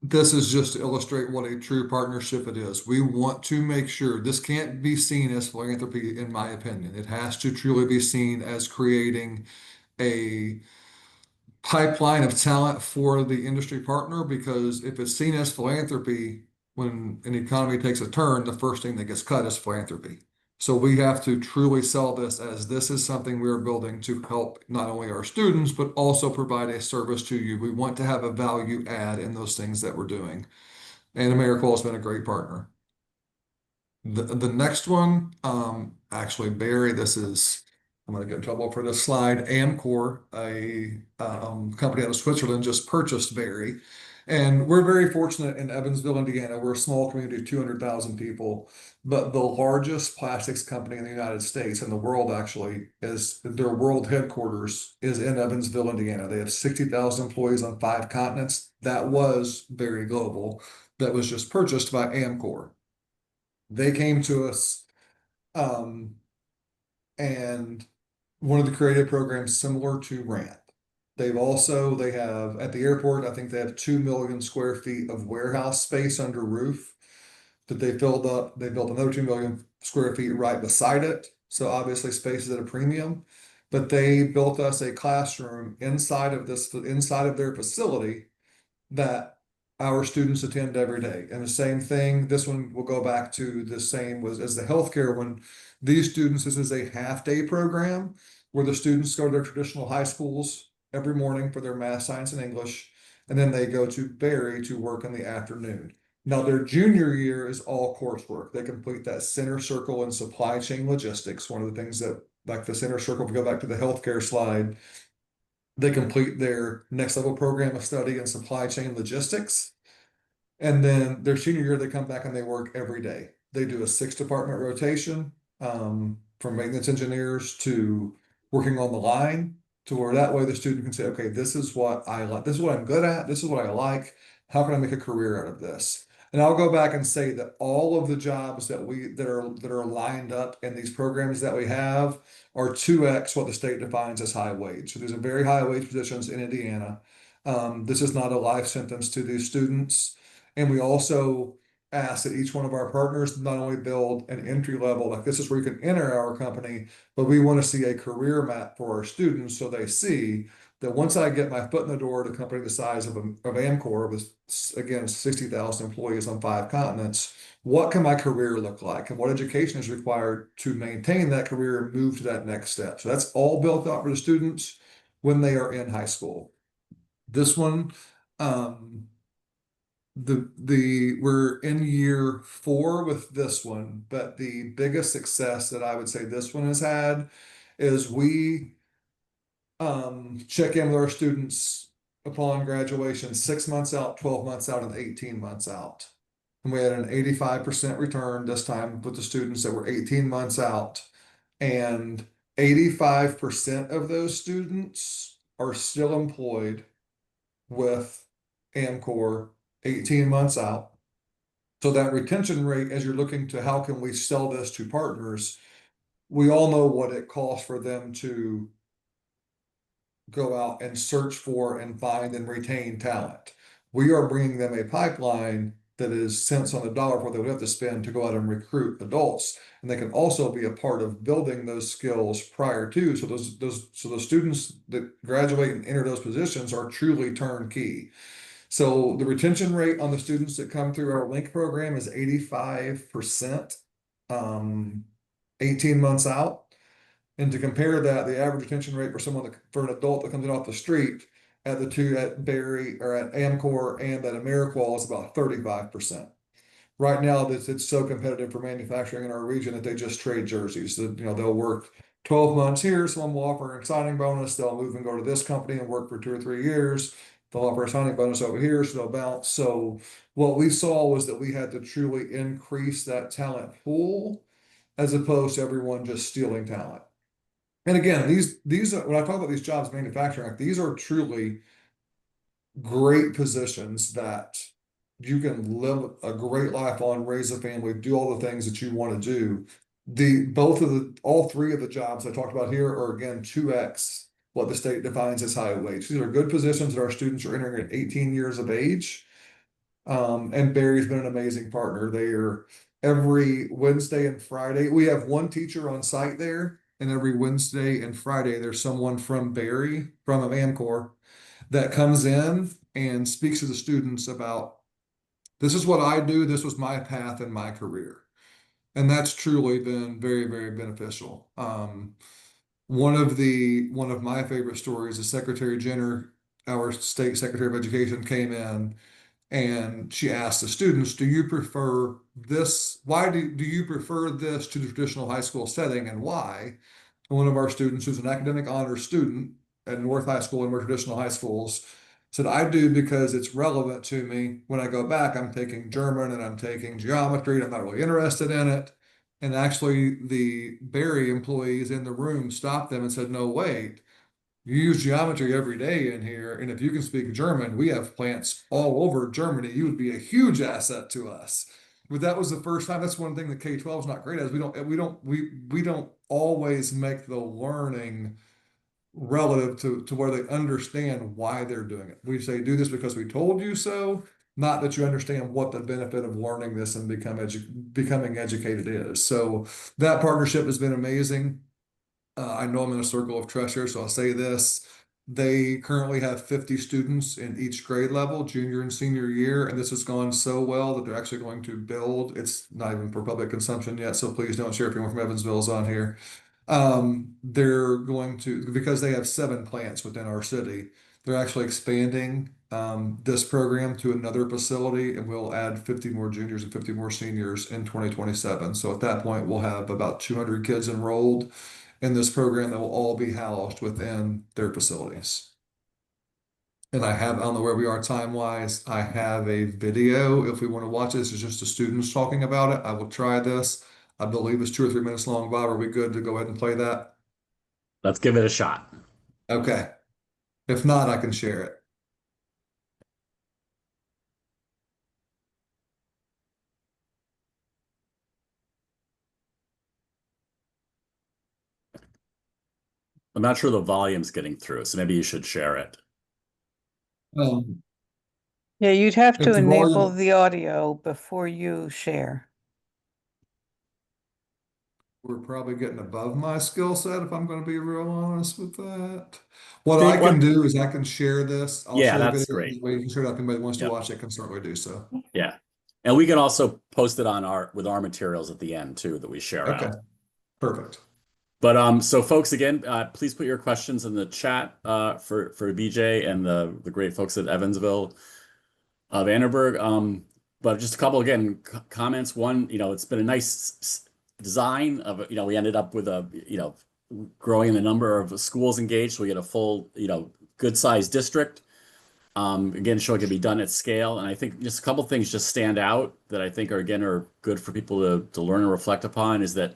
This is just to illustrate what a true partnership it is. We want to make sure this can't be seen as philanthropy, in my opinion. It has to truly be seen as creating a pipeline of talent for the industry partner, because if it's seen as philanthropy, when an economy takes a turn, the first thing that gets cut is philanthropy. So we have to truly sell this as this is something we're building to help not only our students, but also provide a service to you. We want to have a value add in those things that we're doing. And AmeriQual has been a great partner. The next one, actually, Barry, I'm going to get in trouble for this slide. Amcor, a company out of Switzerland, just purchased Barry. And we're very fortunate in Evansville, Indiana. We're a small community of 200,000 people, but the largest plastics company in the United States and the world, actually, is their world headquarters is in Evansville, Indiana. They have 60,000 employees on 5 continents. That was Barry Global. That was just purchased by Amcor. They came to us, and one of the creative programs similar to RAMP. They have at the airport, I think they have 2 million square feet of warehouse space under roof that they filled up. They built another 2 million square feet right beside it. So obviously space is at a premium, but they built us a classroom inside of their facility that our students attend every day. And the same thing, this one will go back to the same as the healthcare one. These students, this is a half-day program. where the students go to their traditional high schools every morning for their math, science, and English, and then they go to Berry to work in the afternoon. Now, their junior year is all coursework. They complete that center circle in supply chain logistics. One of the things that, like the center circle, if we go back to the healthcare slide, they complete their next level program of study in supply chain logistics. And then their senior year, they come back and they work every day. They do a 6-department rotation, from maintenance engineers to working on the line, to where that way the student can say, okay, this is what I like, this is what I'm good at, this is what I like. How can I make a career out of this? And I'll go back and say that all of the jobs that are lined up in these programs that we have are 2x what the state defines as high wage. So these are very high wage positions in Indiana. This is not a life sentence to these students. And we also ask that each one of our partners not only build an entry level, like this is where you can enter our company, but we want to see a career map for our students so they see that once I get my foot in the door at a company the size of Amcor, with again 60,000 employees on 5 continents, what can my career look like, and what education is required to maintain that career and move to that next step. So that's all built out for the students when they are in high school. This one, we're in year 4 with this one, but the biggest success that I would say this one has had is we check in with our students upon graduation 6 months out, 12 months out, and 18 months out. And we had an 85% return this time with the students that were 18 months out. And 85% of those students are still employed with Amcor 18 months out. So that retention rate, as you're looking to how can we sell this to partners, we all know what it costs for them to go out and search for and find and retain talent. We are bringing them a pipeline that is cents on the dollar for what they would have to spend to go out and recruit adults. And they can also be a part of building those skills prior to. So those students that graduate and enter those positions are truly turnkey. So the retention rate on the students that come through our link program is 85%, 18 months out. And to compare that, the average retention rate for an adult that comes in off the street at Berry or at Amcor and at AmeriQual is about 35%. Right now, it's so competitive for manufacturing in our region that they just trade jerseys. They'll work 12 months here, someone will offer a signing bonus, they'll move and go to this company and work for 2 or 3 years. They'll offer a signing bonus over here, so they'll bounce. So what we saw was that we had to truly increase that talent pool as opposed to everyone just stealing talent. And again, these when I talk about these jobs manufacturing, these are truly great positions that you can live a great life on, raise a family, do all the things that you want to do. All 3 of the jobs I talked about here are again 2x what the state defines as high wage. These are good positions that our students are entering at 18 years of age. And Barry's been an amazing partner. They are every Wednesday and Friday. We have one teacher on site there, and every Wednesday and Friday there's someone from Berry, from Amcor, that comes in and speaks to the students about, this is what I do, this was my path in my career. And that's truly been very, very beneficial. One of my favorite stories is Secretary Jenner, our state secretary of education, came in and she asked the students, do you prefer this? Why do you prefer this to the traditional high school setting, and why? And one of our students, who's an academic honors student at North High School and more traditional high schools, said, I do because it's relevant to me. When I go back, I'm taking German and I'm taking geometry and I'm not really interested in it. And actually the Berry employees in the room stopped them and said, no, wait, you use geometry every day in here. And if you can speak German, we have plants all over Germany. You would be a huge asset to us. But that was the first time. That's one thing that K-12 is not great at. We don't always make the learning relative to where they understand why they're doing it. We say, do this because we told you so, not that you understand what the benefit of learning this and becoming educated is. So that partnership has been amazing. I know I'm in a circle of trust here, so I'll say this. They currently have 50 students in each grade level, junior and senior year, and this has gone so well that they're actually going to build. It's not even for public consumption yet, so please don't share if anyone from Evansville is on here. They're going to, because they have 7 plants within our city, they're actually expanding this program to another facility, and we'll add 50 more juniors and 50 more seniors in 2027. So at that point, we'll have about 200 kids enrolled in this program that will all be housed within their facilities. And I don't know where we are time-wise. I have a video. If we want to watch this, it's just the students talking about it. I will try this. I believe it's 2 or 3 minutes long. Bob, are we good to go ahead and play that? Let's give it a shot. Okay. If not, I can share it. I'm not sure the volume's getting through, so maybe you should share it. Um, Yeah, you'd have if to the enable volume, the audio before you share. we're probably getting above my skill set if I'm going to be real honest with that. What See, I can do is I can share this. I'll Yeah, share the that's video. great. That way you can share it up. Anybody wants to Yep. watch it can certainly do so. Yeah. And we can also post it on with our materials at the end too that we share Okay. out. Perfect. But so folks, again, please put your questions in the chat for BJ and the great folks at Evansville, Vanderburg. But just a couple again comments. One, it's been a nice design of we ended up with a growing the number of schools engaged. So we get a full good sized district. Again, showing it can be done at scale, and I think just a couple things just stand out that I think are good for people to learn and reflect upon is that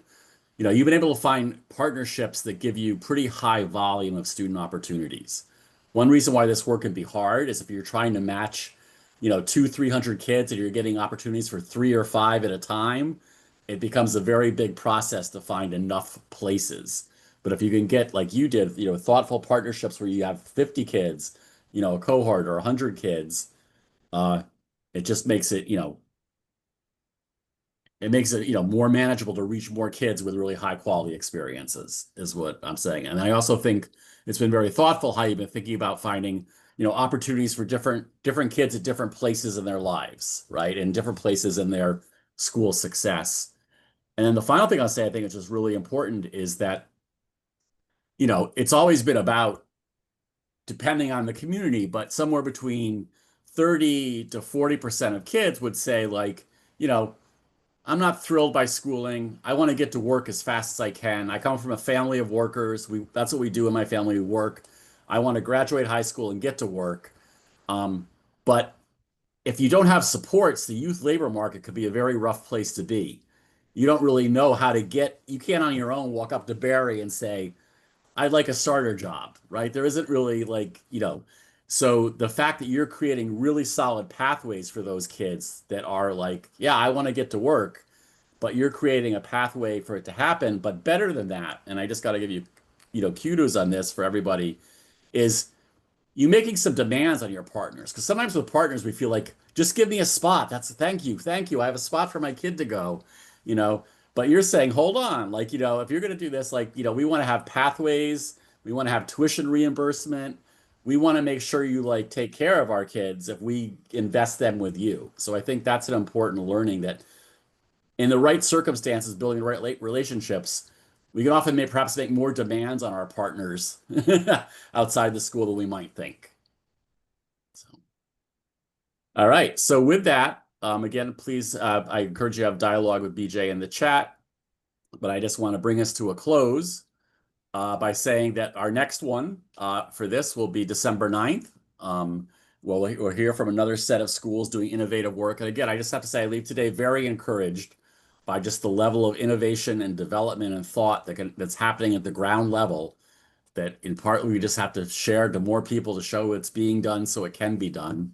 you've been able to find partnerships that give you pretty high volume of student opportunities. One reason why this work can be hard is if you're trying to match, 200-300 kids and you're getting opportunities for 3 or 5 at a time, it becomes a very big process to find enough places. But if you can get, like you did, thoughtful partnerships where you have 50 kids, a cohort or 100 kids, it just makes it, more manageable to reach more kids with really high quality experiences is what I'm saying. And I also think it's been very thoughtful how you've been thinking about finding, opportunities for different kids at different places in their lives, right? And different places in their school success. And then the final thing I'll say, I think is just really important is that, it's always been about depending on the community, but somewhere between 30 to 40% of kids would say like, I'm not thrilled by schooling. I want to get to work as fast as I can. I come from a family of workers. That's what we do in my family. We work. I want to graduate high school and get to work. But if you don't have supports, the youth labor market could be a very rough place to be. You don't really know how to you can't on your own walk up to Barry and say, I'd like a starter job, right? There isn't really so the fact that you're creating really solid pathways for those kids that are like, yeah, I want to get to work, but you're creating a pathway for it to happen. But better than that, and I just got to give you, kudos on this for everybody, is you making some demands on your partners. Because sometimes with partners, we feel like, just give me a spot. Thank you. I have a spot for my kid to go, you know. But you're saying, hold on, if you're going to do this, we want to have pathways, we want to have tuition reimbursement, we want to make sure you take care of our kids if we invest them with you. So I think that's an important learning that in the right circumstances, building the right relationships, we can often perhaps make more demands on our partners outside the school than we might think. So, all right. So with that, again, please, I encourage you to have dialogue with BJ in the chat, but I just want to bring us to a close by saying that our next one for this will be December 9th. We'll hear from another set of schools doing innovative work. And again, I just have to say, I leave today very encouraged by just the level of innovation and development and thought that's happening at the ground level, that in part we just have to share to more people to show it's being done so it can be done.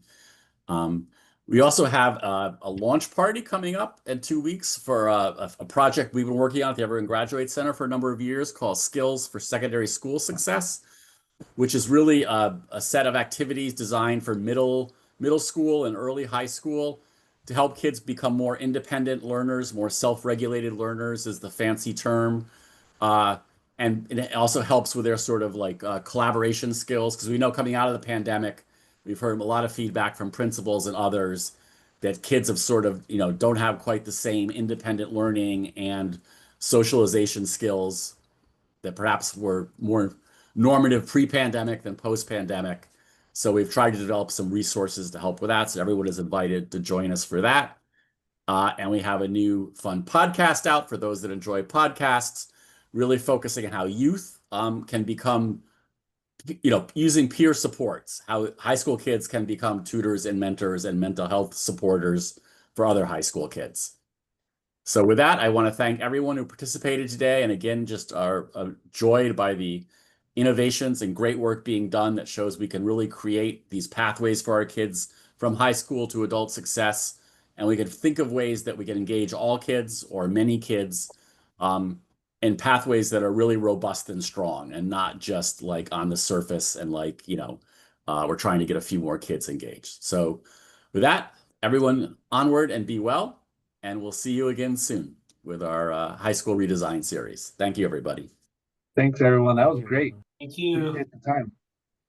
We also have a launch party coming up in 2 weeks for a project we've been working on at the Evergreen Graduate Center for a number of years called Skills for Secondary School Success, which is really a set of activities designed for middle school and early high school to help kids become more independent learners, more self-regulated learners is the fancy term. And it also helps with their sort of collaboration skills, because we know coming out of the pandemic, we've heard a lot of feedback from principals and others that kids have sort of, don't have quite the same independent learning and socialization skills that perhaps were more normative pre-pandemic than post-pandemic. So we've tried to develop some resources to help with that. So everyone is invited to join us for that. And we have a new fun podcast out for those that enjoy podcasts, really focusing on how youth can become, using peer supports, how high school kids can become tutors and mentors and mental health supporters for other high school kids. So with that, I want to thank everyone who participated today. And again, just are joyed by the innovations and great work being done that shows we can really create these pathways for our kids from high school to adult success. And we can think of ways that we can engage all kids or many kids in pathways that are really robust and strong and not just like on the surface and like, we're trying to get a few more kids engaged. So with that, everyone onward and be well. And we'll see you again soon with our high school redesign series. Thank you, everybody. Thanks, everyone. That was great. Thank you. Appreciate the time.